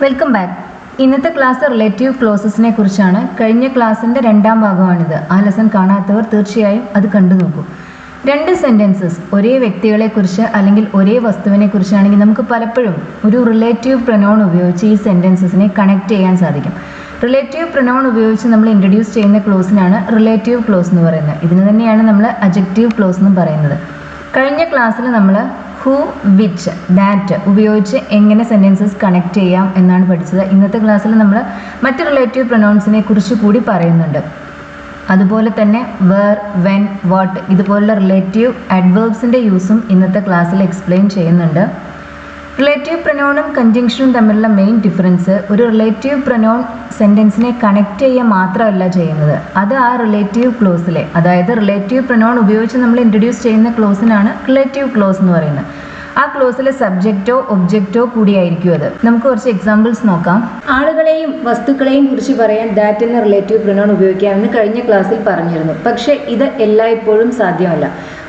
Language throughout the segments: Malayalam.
Welcome back. ഇന്നത്തെ ക്ലാസ് റിലേറ്റീവ് ക്ലോസസിനെ കുറിച്ചാണ്. കഴിഞ്ഞ ക്ലാസ്സിൻ്റെ രണ്ടാം ഭാഗമാണിത്. ആ ലെസൺ കാണാത്തവർ തീർച്ചയായും അത് കണ്ടു നോക്കൂ. രണ്ട് സെൻറ്റൻസസ് ഒരേ വ്യക്തികളെക്കുറിച്ച് അല്ലെങ്കിൽ ഒരേ വസ്തുവിനെ കുറിച്ചാണെങ്കിൽ നമുക്ക് പലപ്പോഴും ഒരു റിലേറ്റീവ് പ്രൊനൗൺ ഉപയോഗിച്ച് ഈ സെൻറ്റൻസസിനെ കണക്ട് ചെയ്യാൻ സാധിക്കും. റിലേറ്റീവ് പ്രൊനൗൺ ഉപയോഗിച്ച് നമ്മൾ ഇൻട്രൊഡ്യൂസ് ചെയ്യുന്ന ക്ലോസിനാണ് റിലേറ്റീവ് ക്ലോസ് എന്ന് പറയുന്നത്. ഇതിന് തന്നെയാണ് നമ്മൾ അഡ്ജക്റ്റീവ് ക്ലോസ് എന്നും പറയുന്നത്. കഴിഞ്ഞ ക്ലാസ്സിൽ നമ്മൾ ഹൂ, വിച്ച്, ദാറ്റ് ഉപയോഗിച്ച് എങ്ങനെ സെൻറ്റൻസസ് കണക്ട് ചെയ്യാം എന്നാണ് പഠിച്ചത്. ഇന്നത്തെ ക്ലാസ്സിൽ നമ്മൾ മറ്റ് റിലേറ്റീവ് പ്രൊനൗൺസിനെ കുറിച്ച് കൂടി പറയുന്നുണ്ട്. അതുപോലെ തന്നെ വേർ, വെൻ, വാട്ട് ഇതുപോലുള്ള റിലേറ്റീവ് അഡ്വേർബ്സിൻ്റെ യൂസും ഇന്നത്തെ ക്ലാസ്സിൽ എക്സ്പ്ലെയിൻ ചെയ്യുന്നുണ്ട്. റിലേറ്റീവ് പ്രൊനൗണും കൺജങ്ഷനും തമ്മിലുള്ള മെയിൻ ഡിഫറൻസ്, ഒരു റിലേറ്റീവ് പ്രൊനൗൺ സെൻറ്റൻസിനെ കണക്ട് ചെയ്യുക മാത്രമല്ല ചെയ്യുന്നത്, അത് ആ റിലേറ്റീവ് ക്ലോസിലെ, അതായത് റിലേറ്റീവ് പ്രൊനൗൺ ഉപയോഗിച്ച് നമ്മൾ ഇൻട്രൊഡ്യൂസ് ചെയ്യുന്ന ക്ലോസിനാണ് റിലേറ്റീവ് ക്ലോസ് എന്ന് പറയുന്നത്. ആ ക്ലോസിലെ സബ്ജക്റ്റോ ഒബ്ജക്റ്റോ കൂടിയായിരിക്കും അത്. നമുക്ക് കുറച്ച് എക്സാമ്പിൾസ് നോക്കാം. ആളുകളെയും വസ്തുക്കളെയും കുറിച്ച് പറയാൻ ദാറ്റ് എന്ന റിലേറ്റീവ് പ്രൊനൗൺ ഉപയോഗിക്കാമെന്ന് കഴിഞ്ഞ ക്ലാസ്സിൽ പറഞ്ഞിരുന്നു. പക്ഷേ ഇത് എല്ലായ്പ്പോഴും സാധ്യമല്ല.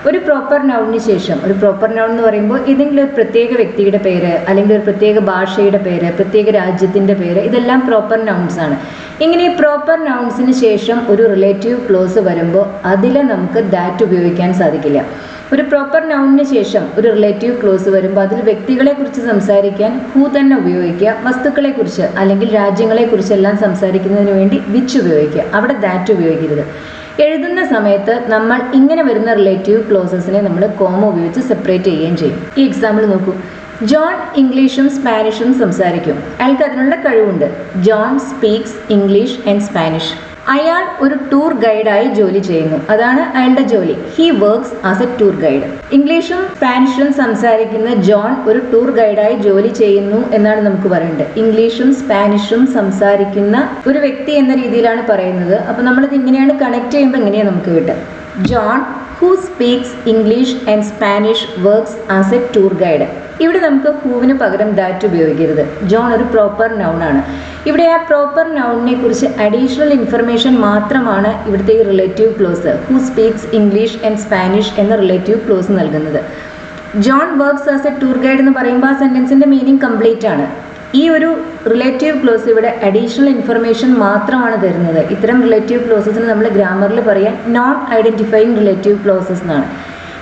ഒരു പ്രോപ്പർ നൗണിന് ശേഷം, ഒരു പ്രോപ്പർ നൗൺ എന്ന് പറയുമ്പോൾ ഏതെങ്കിലും ഒരു പ്രത്യേക വ്യക്തിയുടെ പേര്, അല്ലെങ്കിൽ ഒരു പ്രത്യേക ഭാഷയുടെ പേര്, പ്രത്യേക രാജ്യത്തിൻ്റെ പേര്, ഇതെല്ലാം പ്രോപ്പർ നൗൺസ് ആണ്. ഇങ്ങനെ ഈ പ്രോപ്പർ നൗൺസിന് ശേഷം ഒരു റിലേറ്റീവ് ക്ലോസ് വരുമ്പോൾ അതിൽ നമുക്ക് ദാറ്റ് ഉപയോഗിക്കാൻ സാധിക്കില്ല. ഒരു പ്രോപ്പർ നൗണിന് ശേഷം ഒരു റിലേറ്റീവ് ക്ലോസ് വരുമ്പോൾ അതിൽ വ്യക്തികളെക്കുറിച്ച് സംസാരിക്കാൻ ഹൂ തന്നെ ഉപയോഗിക്കുക, വസ്തുക്കളെക്കുറിച്ച് അല്ലെങ്കിൽ രാജ്യങ്ങളെക്കുറിച്ചെല്ലാം സംസാരിക്കുന്നതിന് വേണ്ടി വിച്ച് ഉപയോഗിക്കുക, അവിടെ ദാറ്റ് ഉപയോഗിക്കരുത്. എഴുതുന്ന സമയത്ത് നമ്മൾ ഇങ്ങനെ വരുന്ന റിലേറ്റീവ് ക്ലോസസിനെ നമ്മൾ കോമ ഉപയോഗിച്ച് സെപ്പറേറ്റ് ചെയ്യുകയും ചെയ്യും. ഈ എക്സാമ്പിൾ നോക്കൂ. ജോൺ ഇംഗ്ലീഷും സ്പാനിഷും സംസാരിക്കും. അയാൾക്ക് അതിനുള്ള കഴിവുണ്ട്. John speaks English and Spanish. അയാൾ ഒരു ടൂർ ഗൈഡായി ജോലി ചെയ്യുന്നു. അതാണ് അയാളുടെ ജോലി. He works as A tour guide. ഇംഗ്ലീഷും സ്പാനിഷും സംസാരിക്കുന്ന ജോൺ ഒരു ടൂർ ഗൈഡായി ജോലി ചെയ്യുന്നു എന്നാണ് നമുക്ക് പറയേണ്ടത്. ഇംഗ്ലീഷും സ്പാനിഷും സംസാരിക്കുന്ന ഒരു വ്യക്തി എന്ന രീതിയിലാണ് പറയുന്നത്. അപ്പോൾ നമ്മളിത് ഇങ്ങനെയാണ് കണക്ട് ചെയ്യുമ്പോൾ ഇങ്ങനെയാണ് നമുക്ക് കിട്ടുക. John who speaks English and Spanish works as A tour guide. ഇവിടെ നമുക്ക് ഹൂവിന് പകരം ദാറ്റ് ഉപയോഗിക്കരുത്. ജോൺ ഒരു പ്രോപ്പർ നൗൺ ആണ്. ഇവിടെ ആ പ്രോപ്പർ നൗണിനെ കുറിച്ച് അഡീഷണൽ ഇൻഫർമേഷൻ മാത്രമാണ് ഇവിടുത്തെ ഈ relative close who speaks English and Spanish എന്ന റിലേറ്റീവ് ക്ലോസ് നൽകുന്നത്. John works as A tour guide എന്ന് പറയുമ്പോൾ ആ സെൻറ്റൻസിൻ്റെ മീനിങ് കംപ്ലീറ്റ് ആണ്. ഈ ഒരു റിലേറ്റീവ് ക്ലോസ് ഇവിടെ അഡീഷണൽ ഇൻഫർമേഷൻ മാത്രമാണ് തരുന്നത്. ഇത്തരം റിലേറ്റീവ് ക്ലോസസിന് നമ്മൾ ഗ്രാമറിൽ പറയാൻ നോൺ ഐഡൻറ്റിഫയിങ് റിലേറ്റീവ് ക്ലോസസ് എന്നാണ്.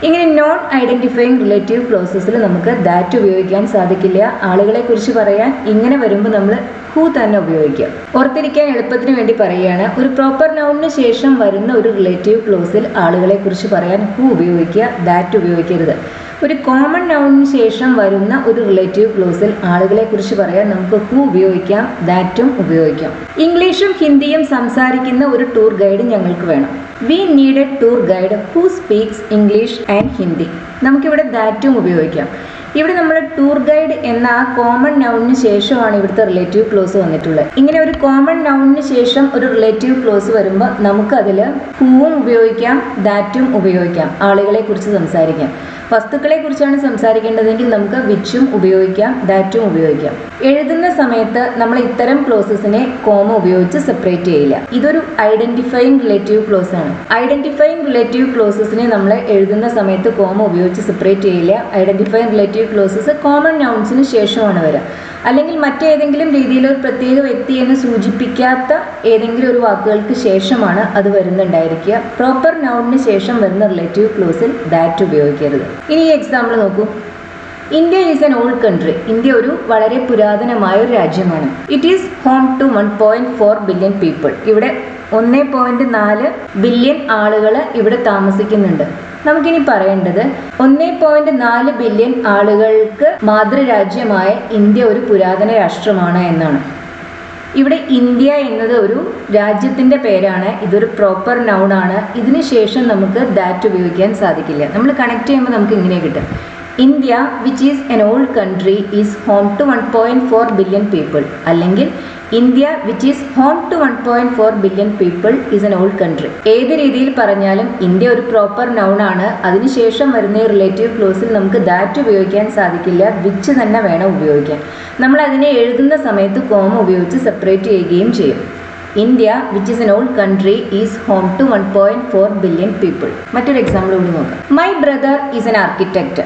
ഇങ്ങനെ നോൺ ഐഡൻറ്റിഫയിങ് റിലേറ്റീവ് ക്ലോസസിൽ നമുക്ക് ദാറ്റ് ഉപയോഗിക്കാൻ സാധിക്കില്ല. ആളുകളെ കുറിച്ച് പറയാൻ ഇങ്ങനെ വരുമ്പോൾ നമ്മൾ ഹൂ തന്നെ ഉപയോഗിക്കുക. ഓർത്തിരിക്കാൻ എളുപ്പത്തിന് വേണ്ടി പറയുകയാണ്, ഒരു പ്രോപ്പർ നൗണിന് ശേഷം വരുന്ന ഒരു റിലേറ്റീവ് ക്ലോസിൽ ആളുകളെ കുറിച്ച് പറയാൻ ഹൂ ഉപയോഗിക്കുക, ദാറ്റ് ഉപയോഗിക്കരുത്. ഒരു കോമൺ നൗണിന് ശേഷം വരുന്ന ഒരു റിലേറ്റീവ് ക്ലോസിൽ ആളുകളെ കുറിച്ച് പറയാൻ നമുക്ക് ഹൂ ഉപയോഗിക്കാം, ദാറ്റും ഉപയോഗിക്കാം. ഇംഗ്ലീഷും ഹിന്ദിയും സംസാരിക്കുന്ന ഒരു ടൂർ ഗൈഡ് ഞങ്ങൾക്ക് വേണം. We need A tour guide who speaks English and Hindi. നമുക്കിവിടെ ദാറ്റും ഉപയോഗിക്കാം. ഇവിടെ നമ്മൾ ടൂർ ഗൈഡ് എന്ന ആ കോമൺ നൗണിന് ശേഷമാണ് ഇവിടുത്തെ റിലേറ്റീവ് ക്ലോസ് വന്നിട്ടുള്ളത്. ഇങ്ങനെ ഒരു കോമൺ നൗണിന് ശേഷം ഒരു റിലേറ്റീവ് ക്ലോസ് വരുമ്പോൾ നമുക്കതിൽ ഹൂവും ഉപയോഗിക്കാം, ദാറ്റും ഉപയോഗിക്കാം. ആളുകളെ കുറിച്ച് സംസാരിക്കാം. വസ്തുക്കളെ കുറിച്ചാണ് സംസാരിക്കേണ്ടതെങ്കിൽ നമുക്ക് വിച്ചും ഉപയോഗിക്കാം, ദാറ്റും ഉപയോഗിക്കാം. എഴുതുന്ന സമയത്ത് നമ്മൾ ഇത്തരം ക്ലോസസിനെ കോമ ഉപയോഗിച്ച് സെപ്പറേറ്റ് ചെയ്യില്ല. ഇതൊരു ഐഡന്റിഫയിങ് റിലേറ്റീവ് ക്ലോസ് ആണ്. ഐഡന്റിഫയിങ് റിലേറ്റീവ് ക്ലോസസിനെ നമ്മൾ എഴുതുന്ന സമയത്ത് കോമ ഉപയോഗിച്ച് സെപ്പറേറ്റ് ചെയ്യില്ല. ഐഡന്റിഫയിങ് റിലേറ്റീവ് ക്ലോസസ് കോമൺ നൗൺസിന് ശേഷമാണ് വരിക. അല്ലെങ്കിൽ മറ്റേതെങ്കിലും രീതിയിൽ ഒരു പ്രത്യേക വ്യക്തിയെന്ന് സൂചിപ്പിക്കാത്ത ഏതെങ്കിലും ഒരു വാക്കുകൾക്ക് ശേഷമാണ് അത് വരുന്നുണ്ടായിരിക്കുക. പ്രോപ്പർ നൗണിന് ശേഷം വരുന്ന റിലേറ്റീവ് ക്ലോസിൽ ദാറ്റ് ഉപയോഗിക്കരുത്. ഇനി ഈ എക്സാമ്പിൾ നോക്കൂ. India is an old country. India ഒരു വളരെ പുരാതനമായ ഒരു രാജ്യമാണ്. It is home to 1.4 billion people. ഇവിടെ 1.4 ബില്യൺ ആളുകൾ ഇവിടെ താമസിക്കുന്നുണ്ട്. നമുക്കിനി പറയേണ്ടത് 1.4 ബില്യൺ ആളുകൾക്ക് മാതൃരാജ്യമായ ഇന്ത്യ ഒരു പുരാതന രാഷ്ട്രമാണ് എന്നാണ്. ഇവിടെ ഇന്ത്യ എന്നത് ഒരു രാജ്യത്തിൻ്റെ പേരാണ്. ഇതൊരു പ്രോപ്പർ നൗൺ ആണ്. ഇതിന് ശേഷം നമുക്ക് ദാറ്റ് ഉപയോഗിക്കാൻ സാധിക്കില്ല. നമ്മൾ കണക്ട് ചെയ്യുമ്പോൾ നമുക്ക് ഇങ്ങനെ കിട്ടും. India which is an old country is home to 1.4 billion people. അല്ലെങ്കിൽ India which is home to 1.4 billion people is an old country. ഏത് രീതിയിൽ പറഞ്ഞാലും ഇന്ത്യ ഒരു പ്രോപ്പർ നൗൺ ആണ്. അതിനുശേഷം വരുന്ന റിലേറ്റീവ് ക്ലോസിൽ നമുക്ക് ദാറ്റ് ഉപയോഗിക്കാൻ സാധിക്കില്ല, വിച്ച് തന്നെ വേണം ഉപയോഗിക്കാൻ. നമ്മൾ അതിനെ എഴുതുന്ന സമയത്ത് കോമ ഉപയോഗിച്ച് സെപ്പറേറ്റ് ചെയ്യുകയും ചെയ്യും. India which is an old country is home to 1.4 billion people. മറ്റൊരു എക്സാമ്പിൾ കൂടി നോക്കാം. My brother is an architect.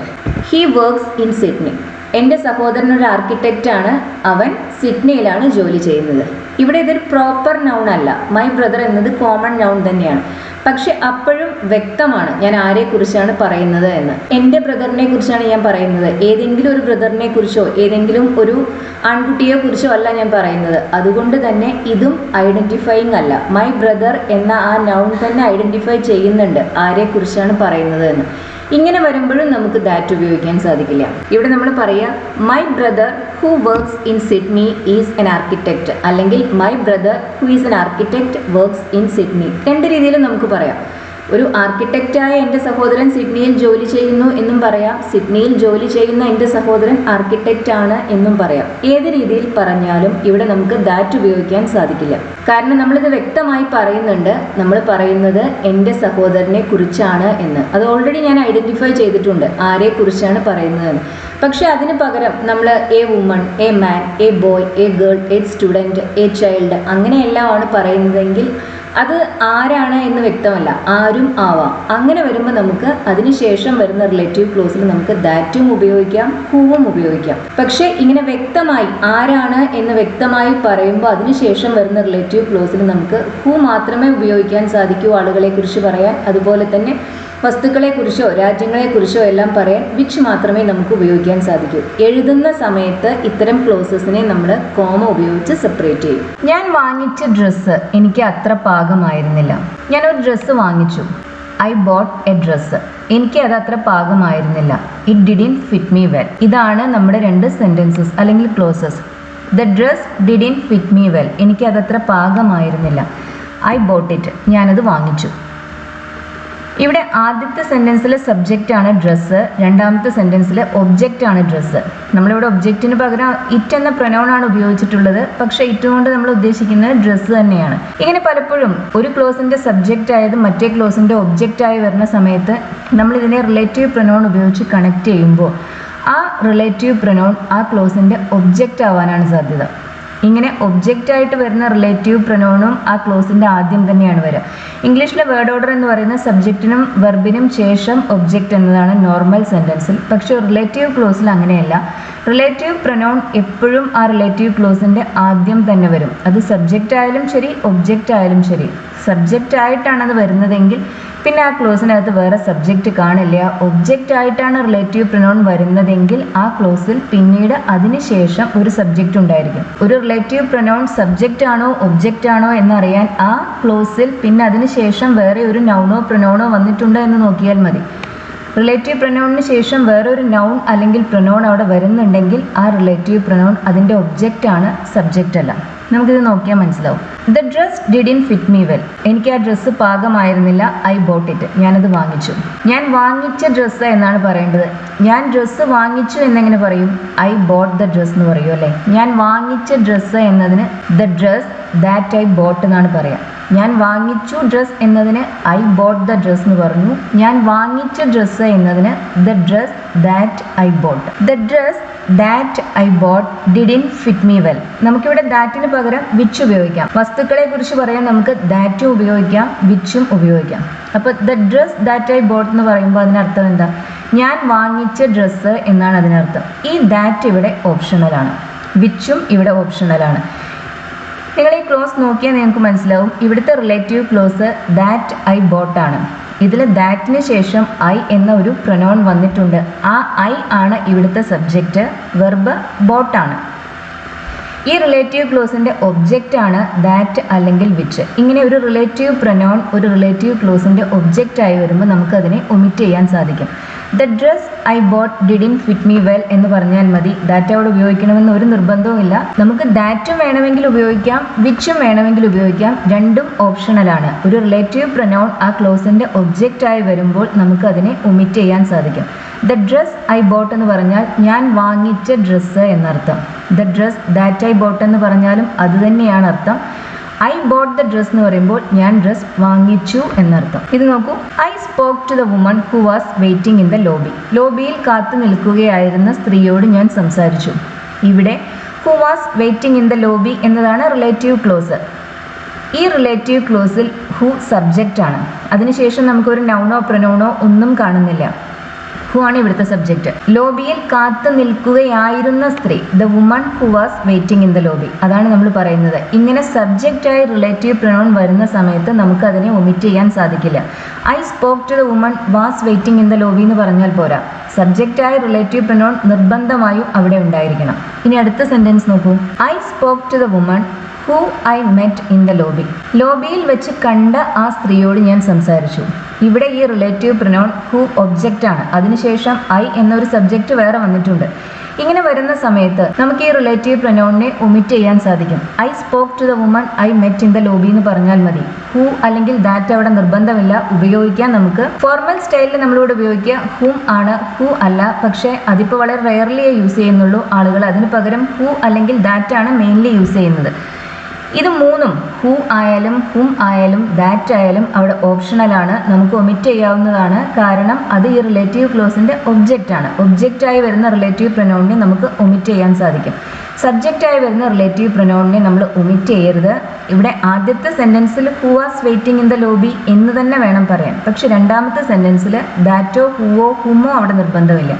He works in Sydney. എൻ്റെ സഹോദരൻ ഒരു ആർക്കിടെക്റ്റാണ്, അവൻ സിഡ്നിയിലാണ് ജോലി ചെയ്യുന്നത്. ഇവിടെ ഇതൊരു പ്രോപ്പർ നൗൺ അല്ല. മൈ ബ്രദർ എന്നത് കോമൺ നൗൺ തന്നെയാണ്. പക്ഷെ അപ്പോഴും വ്യക്തമാണ് ഞാൻ ആരെക്കുറിച്ചാണ് പറയുന്നത് എന്ന്. എൻ്റെ ബ്രദറിനെ കുറിച്ചാണ് ഞാൻ പറയുന്നത്. ഏതെങ്കിലും ഒരു ബ്രദറിനെ കുറിച്ചോ ഏതെങ്കിലും ഒരു ആൺകുട്ടിയെ കുറിച്ചോ അല്ല ഞാൻ പറയുന്നത്. അതുകൊണ്ട് തന്നെ ഇതും ഐഡൻറ്റിഫയിങ് അല്ല. മൈ ബ്രദർ എന്ന ആ നൗൺ തന്നെ ഐഡൻറ്റിഫൈ ചെയ്യുന്നുണ്ട് ആരെക്കുറിച്ചാണ് പറയുന്നത് എന്ന്. ഇങ്ങനെ വരുമ്പോഴും നമുക്ക് ദാറ്റ് ഉപയോഗിക്കാൻ സാധിക്കില്ല. ഇവിടെ നമ്മൾ പറയാം my brother who works in Sydney is an architect, അല്ലെങ്കിൽ my brother who is an architect works in Sydney. രണ്ട് രീതിയിലും നമുക്ക് പറയാം. ഒരു ആർക്കിടെക്റ്റായ എൻ്റെ സഹോദരൻ സിഡ്നിയിൽ ജോലി ചെയ്യുന്നു എന്നും പറയാം, സിഡ്നിയിൽ ജോലി ചെയ്യുന്ന എൻ്റെ സഹോദരൻ ആർക്കിടെക്റ്റ് ആണ് എന്നും പറയാം. ഏത് രീതിയിൽ പറഞ്ഞാലും ഇവിടെ നമുക്ക് ദാറ്റ് ഉപയോഗിക്കാൻ സാധിക്കില്ല. കാരണം നമ്മളിത് വ്യക്തമായി പറയുന്നുണ്ട്, നമ്മൾ പറയുന്നത് എൻ്റെ സഹോദരനെ കുറിച്ചാണ് എന്ന്. അത് ഓൾറെഡി ഞാൻ ഐഡൻറ്റിഫൈ ചെയ്തിട്ടുണ്ട് ആരെക്കുറിച്ചാണ് പറയുന്നതെന്ന്. പക്ഷെ അതിന് പകരം നമ്മൾ a woman, a man, a boy, a girl, a student, a child അങ്ങനെയെല്ലാമാണ് പറയുന്നതെങ്കിൽ അത് ആരാണ് എന്ന് വ്യക്തമല്ല, ആരും ആവാം. അങ്ങനെ വരുമ്പോൾ നമുക്ക് അതിനുശേഷം വരുന്ന റിലേറ്റീവ് ക്ലോസിൽ നമുക്ക് ദാറ്റും ഉപയോഗിക്കാം, ഹൂവും ഉപയോഗിക്കാം. പക്ഷെ ഇങ്ങനെ വ്യക്തമായി ആരാണ് എന്ന് വ്യക്തമായി പറയുമ്പോൾ അതിനുശേഷം വരുന്ന റിലേറ്റീവ് ക്ലോസിൽ നമുക്ക് ഹൂ മാത്രമേ ഉപയോഗിക്കാൻ സാധിക്കൂ ആളുകളെ കുറിച്ച് പറയാൻ. അതുപോലെ തന്നെ വസ്തുക്കളെക്കുറിച്ചോ രാജ്യങ്ങളെക്കുറിച്ചോ എല്ലാം പറയാൻ വിച്ച് മാത്രമേ നമുക്ക് ഉപയോഗിക്കാൻ സാധിക്കൂ. എഴുതുന്ന സമയത്ത് ഇത്തരം ക്ലോസസിനെ നമ്മൾ കോമ ഉപയോഗിച്ച് സെപ്പറേറ്റ് ചെയ്യും. ഞാൻ വാങ്ങിച്ച ഡ്രസ്സ് എനിക്ക് അത്ര പാകമായിരുന്നില്ല. ഞാനൊരു ഡ്രസ്സ് വാങ്ങിച്ചു. I bought a dress. എനിക്ക് അത് അത്ര പാകമായിരുന്നില്ല. It didn't fit me well. ഇതാണ് നമ്മുടെ രണ്ട് സെൻറ്റൻസസ് അല്ലെങ്കിൽ clauses. The dress didn't fit me well. എനിക്ക് അതത്ര പാകമായിരുന്നില്ല. I bought it. ഞാനത് വാങ്ങിച്ചു. ഇവിടെ ആദ്യത്തെ സെൻറ്റൻസിലെ സബ്ജക്റ്റ് ആണ് ഡ്രസ്സ്, രണ്ടാമത്തെ സെൻറ്റൻസിലെ ഒബ്ജക്റ്റ് ആണ് ഡ്രസ്സ്. നമ്മളിവിടെ ഒബ്ജക്റ്റിന് പകരം ഇറ്റ് എന്ന പ്രൊനൗൺ ആണ് ഉപയോഗിച്ചിട്ടുള്ളത്. പക്ഷേ ഇറ്റ് കൊണ്ട് നമ്മൾ ഉദ്ദേശിക്കുന്നത് ഡ്രസ്സ് തന്നെയാണ്. ഇങ്ങനെ പലപ്പോഴും ഒരു ക്ലോസിൻ്റെ സബ്ജക്റ്റ് ആയത് മറ്റേ ക്ലോസിൻ്റെ ഒബ്ജക്റ്റ് ആയി വരുന്ന സമയത്ത് നമ്മൾ ഇതിനെ റിലേറ്റീവ് പ്രൊനൗൺ ഉപയോഗിച്ച് കണക്ട് ചെയ്യുമ്പോൾ ആ റിലേറ്റീവ് പ്രൊനൗൺ ആ ക്ലോസിൻ്റെ ഒബ്ജക്റ്റ് ആവാനാണ് സാധ്യത. ഇങ്ങനെ ഒബ്ജക്റ്റ് ആയിട്ട് വരുന്ന റിലേറ്റീവ് പ്രൊനൗണും ആ ക്ലോസിൻ്റെ ആദ്യം തന്നെയാണ് വരിക. ഇംഗ്ലീഷിലെ വേർഡ് ഓർഡർ എന്ന് പറയുന്നത് സബ്ജക്റ്റിനും വെർബിനും ശേഷം ഒബ്ജക്റ്റ് എന്നതാണ് നോർമൽ സെൻറ്റൻസിൽ. പക്ഷേ റിലേറ്റീവ് ക്ലോസിൽ അങ്ങനെയല്ല. റിലേറ്റീവ് പ്രൊനൗൺ എപ്പോഴും ആ റിലേറ്റീവ് ക്ലോസിൻ്റെ ആദ്യം തന്നെ വരും. അത് സബ്ജക്റ്റ് ആയാലും ശരി ഒബ്ജക്റ്റ് ആയാലും ശരി. സബ്ജക്റ്റ് ആയിട്ടാണ് അത് വരുന്നതെങ്കിൽ പിന്നെ ആ ക്ലോസിനകത്ത് വേറെ സബ്ജക്റ്റ് കാണില്ല. ഒബ്ജക്റ്റ് ആയിട്ടാണ് റിലേറ്റീവ് പ്രൊനൗൺ വരുന്നതെങ്കിൽ ആ ക്ലോസിൽ പിന്നീട് അതിനുശേഷം ഒരു സബ്ജക്റ്റ് ഉണ്ടായിരിക്കും. ഒരു റിലേറ്റീവ് പ്രൊനൗൺ സബ്ജക്റ്റ് ആണോ ഒബ്ജക്റ്റ് ആണോ എന്നറിയാൻ ആ ക്ലോസിൽ പിന്നെ അതിനുശേഷം വേറെ ഒരു നൗണോ പ്രൊനൗണോ വന്നിട്ടുണ്ടോ എന്ന് നോക്കിയാൽ മതി. റിലേറ്റീവ് പ്രൊനൗണിന് ശേഷം വേറൊരു നൗൺ അല്ലെങ്കിൽ പ്രൊനൗൺ അവിടെ വരുന്നുണ്ടെങ്കിൽ ആ റിലേറ്റീവ് പ്രൊനൗൺ അതിൻ്റെ ഒബ്ജക്റ്റ് ആണ്, സബ്ജക്റ്റ് അല്ല. നമുക്കിത് നോക്കിയാൽ മനസ്സിലാവും. The dress didn't fit me well. എനിക്ക് ആ ഡ്രസ്സ് പാകമായിരുന്നില്ല. I bought it. ഞാനത് വാങ്ങിച്ചു. ഞാൻ വാങ്ങിച്ച ഡ്രസ്സ് എന്നാണ് പറയേണ്ടത്. ഞാൻ ഡ്രസ്സ് വാങ്ങിച്ചു എന്നെങ്ങനെ പറയും? ഐ ബോട്ട് ദ ഡ്രസ് എന്ന് പറയൂ അല്ലേ. ഞാൻ വാങ്ങിച്ച ഡ്രസ്സ് എന്നതിന് the dress that I boat എന്നാണ് പറയുക. ഞാൻ വാങ്ങിച്ചു ഡ്രസ് എന്നതിന് ഐ ബോട്ട് ദ ഡ്രസ് എന്ന് പറഞ്ഞു. ഞാൻ വാങ്ങിച്ച ഡ്രസ്സ് എന്നതിന് the dress that I boat. The dress that I boat didn't fit me well. നമുക്കിവിടെ ദാറ്റിന് പകരം വിച്ച് ഉപയോഗിക്കാം. വസ്തുക്കളെ കുറിച്ച് പറയാൻ നമുക്ക് ദാറ്റും ഉപയോഗിക്കാം വിച്ചും ഉപയോഗിക്കാം. അപ്പോൾ the dress that I boat എന്ന് പറയുമ്പോൾ അതിനർത്ഥം എന്താ? ഞാൻ വാങ്ങിച്ച ഡ്രസ്സ് എന്നാണ് അതിനർത്ഥം. ഈ ദാറ്റ് ഇവിടെ ഓപ്ഷണലാണ്, വിച്ചും ഇവിടെ ഓപ്ഷണലാണ്. നിങ്ങൾ ഈ ക്ലോസ് നോക്കിയാൽ നിങ്ങൾക്ക് മനസ്സിലാവും. ഇവിടുത്തെ relative close that I boat ആണ്. ഇതിൽ ദാറ്റിന് ശേഷം ഐ എന്ന ഒരു പ്രൊനൗൺ വന്നിട്ടുണ്ട്. ആ ഐ ആണ് ഇവിടുത്തെ സബ്ജക്റ്റ്, വെർബ് ബോട്ടാണ്. ഈ റിലേറ്റീവ് ക്ലോസിൻ്റെ ഒബ്ജക്റ്റ് ആണ് ദാറ്റ് അല്ലെങ്കിൽ വിച്ച്. ഇങ്ങനെ ഒരു റിലേറ്റീവ് പ്രൊനൗൺ ഒരു റിലേറ്റീവ് ക്ലോസിൻ്റെ ഒബ്ജക്റ്റ് ആയി വരുമ്പോൾ നമുക്കതിനെ ഒമിറ്റ് ചെയ്യാൻ സാധിക്കും. The dress I boat didn't fit me well എന്ന് പറഞ്ഞാൽ മതി. ദാറ്റ് അവിടെ ഉപയോഗിക്കണമെന്ന് ഒരു നിർബന്ധവുമില്ല. നമുക്ക് ദാറ്റും വേണമെങ്കിൽ ഉപയോഗിക്കാം വിച്ചും വേണമെങ്കിൽ ഉപയോഗിക്കാം. രണ്ടും ഓപ്ഷണലാണ്. ഒരു റിലേറ്റീവ് പ്രൊനൗൺ ആ ക്ലോസിൻ്റെ ഒബ്ജക്റ്റ് ആയി വരുമ്പോൾ നമുക്ക് അതിനെ ഒമിറ്റ് ചെയ്യാൻ സാധിക്കും. ദ ഡ്രസ് ഐ ബോട്ട് എന്ന് പറഞ്ഞാൽ ഞാൻ വാങ്ങിച്ച ഡ്രസ്സ് എന്നർത്ഥം. The dress that I boat എന്ന് പറഞ്ഞാലും അത് തന്നെയാണ് അർത്ഥം. ഐ ബോട്ട് ദ ഡ്രസ് എന്ന് പറയുമ്പോൾ ഞാൻ ഡ്രസ് വാങ്ങിച്ചു എന്നർത്ഥം. ഇത് നോക്കൂ. I spoke to the woman who was waiting in the lobby. ലോബിയിൽ കാത്തു നിൽക്കുകയായിരുന്ന സ്ത്രീയോട് ഞാൻ സംസാരിച്ചു. ഇവിടെ who was waiting in the lobby എന്നതാണ് റിലേറ്റീവ് ക്ലോസ്. ഈ റിലേറ്റീവ് ക്ലോസിൽ ഹു സബ്ജക്റ്റ് ആണ്. അതിനുശേഷം നമുക്കൊരു നൗണോ പ്രൊനൗണോ ഒന്നും കാണുന്നില്ല. ഹു ആണ് ഇവിടുത്തെ സബ്ജക്റ്റ്. ലോബിയിൽ കാത്തു നിൽക്കുകയായിരുന്ന സ്ത്രീ, the woman who was waiting in the lobby. അതാണ് നമ്മൾ പറയുന്നത്. ഇങ്ങനെ സബ്ജക്റ്റായി റിലേറ്റീവ് പ്രൊനൗൺ വരുന്ന സമയത്ത് നമുക്ക് അതിനെ ഒമിറ്റ് ചെയ്യാൻ സാധിക്കില്ല. I spoke to the woman was waiting in the lobby എന്ന് പറഞ്ഞാൽ പോരാ. സബ്ജക്റ്റായ റിലേറ്റീവ് പ്രൊനൗൺ നിർബന്ധമായും അവിടെ ഉണ്ടായിരിക്കണം. ഇനി അടുത്ത സെന്റൻസ് നോക്കൂ. I spoke to the woman who I met in the lobby. ലോബിയിൽ വെച്ച് കണ്ട ആ സ്ത്രീയോട് ഞാൻ സംസാരിച്ചു. ഇവിടെ ഈ റിലേറ്റീവ് പ്രൊനൗൺ ഹു ഒബ്ജക്റ്റ് ആണ്. അതിനുശേഷം ഐ എന്നൊരു സബ്ജക്റ്റ് വേറെ വന്നിട്ടുണ്ട്. ഇങ്ങനെ വരുന്ന സമയത്ത് നമുക്ക് ഈ റിലേറ്റീവ് പ്രൊനൗണിനെ ഒമിറ്റ് ചെയ്യാൻ സാധിക്കും. I spoke to the woman I met in the lobby എന്ന് പറഞ്ഞാൽ മതി. ഹു അല്ലെങ്കിൽ ദാറ്റ് അവിടെ നിർബന്ധമില്ല, ഉപയോഗിക്കാൻ നമുക്ക്. ഫോർമൽ സ്റ്റൈലിൽ നമ്മളിവിടെ ഉപയോഗിക്കുക ഹൂം ആണ്, ഹു അല്ല. പക്ഷേ അതിപ്പോൾ വളരെ റെയർലിയേ യൂസ് ചെയ്യുന്നുള്ളൂ ആളുകൾ. അതിന് പകരം ഹു അല്ലെങ്കിൽ ദാറ്റ് ആണ് മെയിൻലി യൂസ് ചെയ്യുന്നത്. ഇത് മൂന്നും ഹു ആയാലും ഹും ആയാലും ദാറ്റ് ആയാലും അവിടെ ഓപ്ഷണലാണ്, നമുക്ക് ഒമിറ്റ് ചെയ്യാവുന്നതാണ്. കാരണം അത് ഈ റിലേറ്റീവ് ക്ലോസിൻ്റെ ഒബ്ജക്റ്റ് ആണ്. ഒബ്ജക്റ്റായി വരുന്ന റിലേറ്റീവ് പ്രൊനൗണിനെ നമുക്ക് ഒമിറ്റ് ചെയ്യാൻ സാധിക്കും. സബ്ജക്റ്റായി വരുന്ന റിലേറ്റീവ് പ്രൊനൗണിനെ നമ്മൾ ഒമിറ്റ് ചെയ്യരുത്. ഇവിടെ ആദ്യത്തെ സെൻറ്റൻസിൽ who was waiting in the lobby എന്ന് തന്നെ വേണം പറയാൻ. പക്ഷെ രണ്ടാമത്തെ സെൻറ്റൻസിൽ ദാറ്റോ ഹുവോ ഹുമോ അവിടെ നിർബന്ധമില്ല.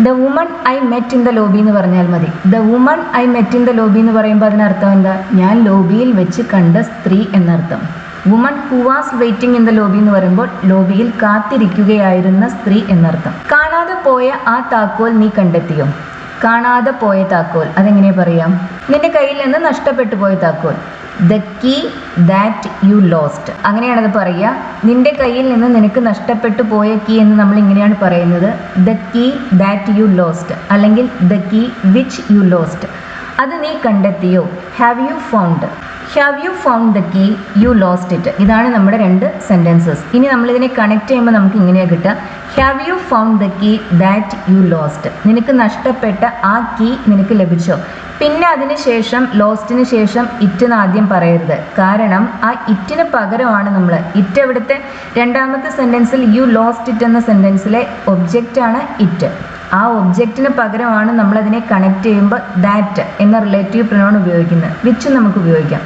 The woman I met in the lobby എന്ന് പറഞ്ഞാൽ മതി. The woman I met in the lobby എന്ന് പറയുമ്പോൾ അതിനർത്ഥം എന്താ? ഞാൻ ലോബിയിൽ വെച്ച് കണ്ട സ്ത്രീ എന്നർത്ഥം. Woman who was waiting in the lobby എന്ന് പറയുമ്പോൾ ലോബിയിൽ കാത്തിരിക്കുകയായിരുന്ന സ്ത്രീ എന്നർത്ഥം. കാണാതെ പോയ ആ താക്കോൽ നീ കണ്ടെത്തിയോ? കാണാതെ പോയ താക്കോൽ അതെങ്ങനെയാ പറയാം? നിന്റെ കയ്യിൽ നിന്ന് നഷ്ടപ്പെട്ടു പോയ താക്കോൽ. The key that you lost, അങ്ങനെയാണത് പറയുക. നിന്റെ കയ്യിൽ നിന്ന് നിനക്ക് നഷ്ടപ്പെട്ടു പോയ കീ എന്ന് നമ്മൾ ഇങ്ങനെയാണ് പറയുന്നത്, the key that you lost, അല്ലെങ്കിൽ the key which you lost. അത് നീ കണ്ടെത്തിയോ? Have you found. Have you found the key you lost it. ഇതാണ് നമ്മുടെ രണ്ട് സെൻറ്റൻസസ്. ഇനി നമ്മളിതിനെ കണക്ട് ചെയ്യുമ്പോൾ നമുക്ക് ഇങ്ങനെയാണ് കിട്ടുക. Have you found the key that you lost. നിനക്ക് നഷ്ടപ്പെട്ട ആ കീ നിനക്ക് ലഭിച്ചോ? പിന്നെ അതിന് ശേഷം ലോസ്റ്റിന് ശേഷം ഇറ്റെന്ന് ആദ്യം പറയരുത്. കാരണം ആ ഇറ്റിന് പകരമാണ് നമ്മൾ. ഇറ്റ് ഇവിടുത്തെ രണ്ടാമത്തെ സെൻറ്റൻസിൽ യു ലോസ്റ്റ് ഇറ്റ് എന്ന സെൻറ്റൻസിലെ ഒബ്ജക്റ്റാണ് ഇറ്റ്. ആ ഒബ്ജക്റ്റിന് പകരമാണ് നമ്മളതിനെ കണക്ട് ചെയ്യുമ്പോൾ ദാറ്റ് എന്ന റിലേറ്റീവ് പ്രൊനൗൺ ഉപയോഗിക്കുന്നത്. വിച്ച് നമുക്ക് ഉപയോഗിക്കാം.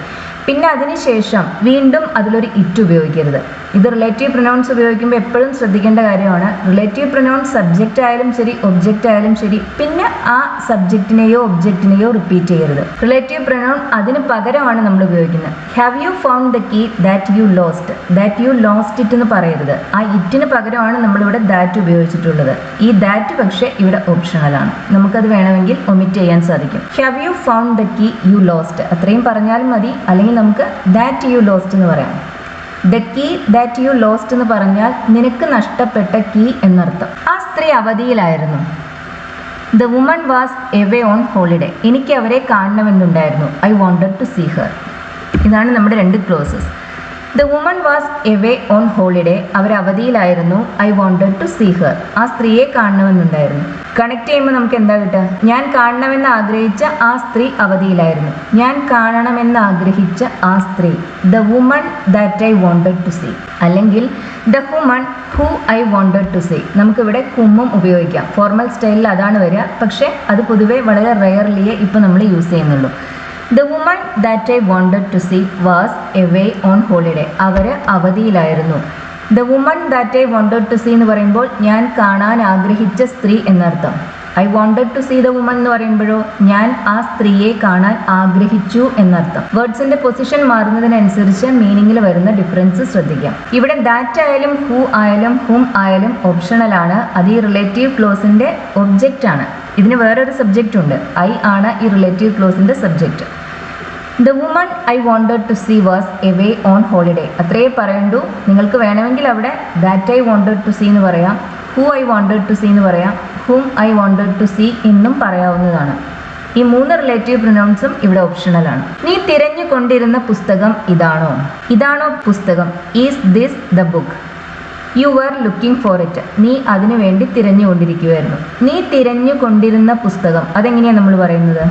പിന്നെ അതിനുശേഷം വീണ്ടും അതിലൊരു ഇറ്റ് ഉപയോഗിക്കരുത്. ഇത് റിലേറ്റീവ് പ്രൊനൗൺസ് ഉപയോഗിക്കുമ്പോൾ എപ്പോഴും ശ്രദ്ധിക്കേണ്ട കാര്യമാണ്. റിലേറ്റീവ് പ്രൊനൗൺ സബ്ജക്റ്റ് ആയാലും ശരി ഒബ്ജക്റ്റ് ആയാലും ശരി പിന്നെ ആ സബ്ജക്റ്റിനെയോ ഒബ്ജക്റ്റിനെയോ റിപ്പീറ്റ് ചെയ്യരുത്. റിലേറ്റീവ് പ്രൊനൗൺ അതിന് പകരമാണ് നമ്മൾ ഉപയോഗിക്കുന്നത്. Have you found the key that you lost. That you lost it എന്ന് പറയരുത്. ആ ഇറ്റിന് പകരമാണ് നമ്മളിവിടെ ദാറ്റ് ഉപയോഗിച്ചിട്ടുള്ളത്. ഈ ദാറ്റ് പക്ഷേ ഇവിടെ ഓപ്ഷണലാണ്. നമുക്കത് വേണമെങ്കിൽ ഒമിറ്റ് ചെയ്യാൻ സാധിക്കും. Have you found the key you lost അത്രയും പറഞ്ഞാലും മതി. അല്ലെങ്കിൽ നമുക്ക് ദാറ്റ് യു ലോസ്റ്റ് എന്ന് പറയാം. The key that you lost എന്ന് പറഞ്ഞാൽ നിനക്ക് നഷ്ടപ്പെട്ട കീ എന്നർത്ഥം. ആ സ്ത്രീ അവധിയിലായിരുന്നു. The woman was away on holiday. എനിക്ക് അവരെ കാണണമെന്നുണ്ടായിരുന്നു. I wanted to see her. ഇതാണ് നമ്മുടെ രണ്ട് clauses. The woman was away on holiday. അവർ അവധിയിലായിരുന്നു. I wanted to see her. ആ സ്ത്രീയെ കാണണമെന്നുണ്ടായിരുന്നു. കണക്ട് ചെയ്യുമ്പോൾ നമുക്ക് എന്താ കിട്ടുക? ഞാൻ കാണണമെന്ന് ആഗ്രഹിച്ച ആ സ്ത്രീ അവധിയിലായിരുന്നു. ഞാൻ കാണണമെന്ന് ആഗ്രഹിച്ച ആ സ്ത്രീ. The woman that I wanted to see, അല്ലെങ്കിൽ the woman who I wanted to see. നമുക്കിവിടെ ഹുമ്മും ഉപയോഗിക്കാം. ഫോർമൽ സ്റ്റൈലിൽ അതാണ് വരിക. പക്ഷേ അത് പൊതുവെ വളരെ റെയർലിയേ ഇപ്പോൾ നമ്മൾ യൂസ് ചെയ്യുന്നുള്ളൂ. The woman that I wanted to see was away on holiday. അവർ അവധിയിലായിരുന്നു. The woman that I wanted to see എന്ന് പറയുമ്പോൾ ഞാൻ കാണാൻ ആഗ്രഹിച്ച സ്ത്രീ എന്നർത്ഥം. I wanted to see the woman എന്ന് പറയുമ്പോഴോ ഞാൻ ആ സ്ത്രീയെ കാണാൻ ആഗ്രഹിച്ചു എന്നർത്ഥം. വേർഡ്സിന്റെ പൊസിഷൻ മാറുന്നതിനനുസരിച്ച് മീനിങ്ങിൽ വരുന്ന ഡിഫറൻസ് ശ്രദ്ധിക്കാം. ഇവിടെ ദാറ്റ് ആയാലും ഹു ആയാലും ഹും ആയാലും ഓപ്ഷണലാണ്. അത് ഈ റിലേറ്റീവ് ക്ലോസിന്റെ ഒബ്ജക്റ്റ് ആണ്. ഇതിന് വേറൊരു സബ്ജക്റ്റ് ഉണ്ട്. ഐ ആണ് ഈ റിലേറ്റീവ് ക്ലോസിന്റെ subject. The woman I wanted to see was away on holiday അത്രയേ പറയണ്ടൂ. നിങ്ങൾക്ക് വേണമെങ്കിൽ അവിടെ that I wanted to see എന്ന് പറയാം, who I wanted to see എന്ന് പറയാം, whom I wanted to see എന്നും പറയാവുന്നതാണ്. ഈ മൂന്ന് റിലേറ്റീവ് പ്രൊനൗൺസും ഇവിടെ ഓപ്ഷണലാണ്. നീ തിരഞ്ഞുകൊണ്ടിരുന്ന പുസ്തകം ഇതാണോ? ഇതാണോ പുസ്തകം? Is this the book? You were looking for it. നീ അതിനു വേണ്ടി തിരഞ്ഞുകൊണ്ടിരിക്കുകയായിരുന്നു. നീ തിരഞ്ഞുകൊണ്ടിരുന്ന പുസ്തകം അതെങ്ങനെയാണ് നമ്മൾ പറയുന്നത്?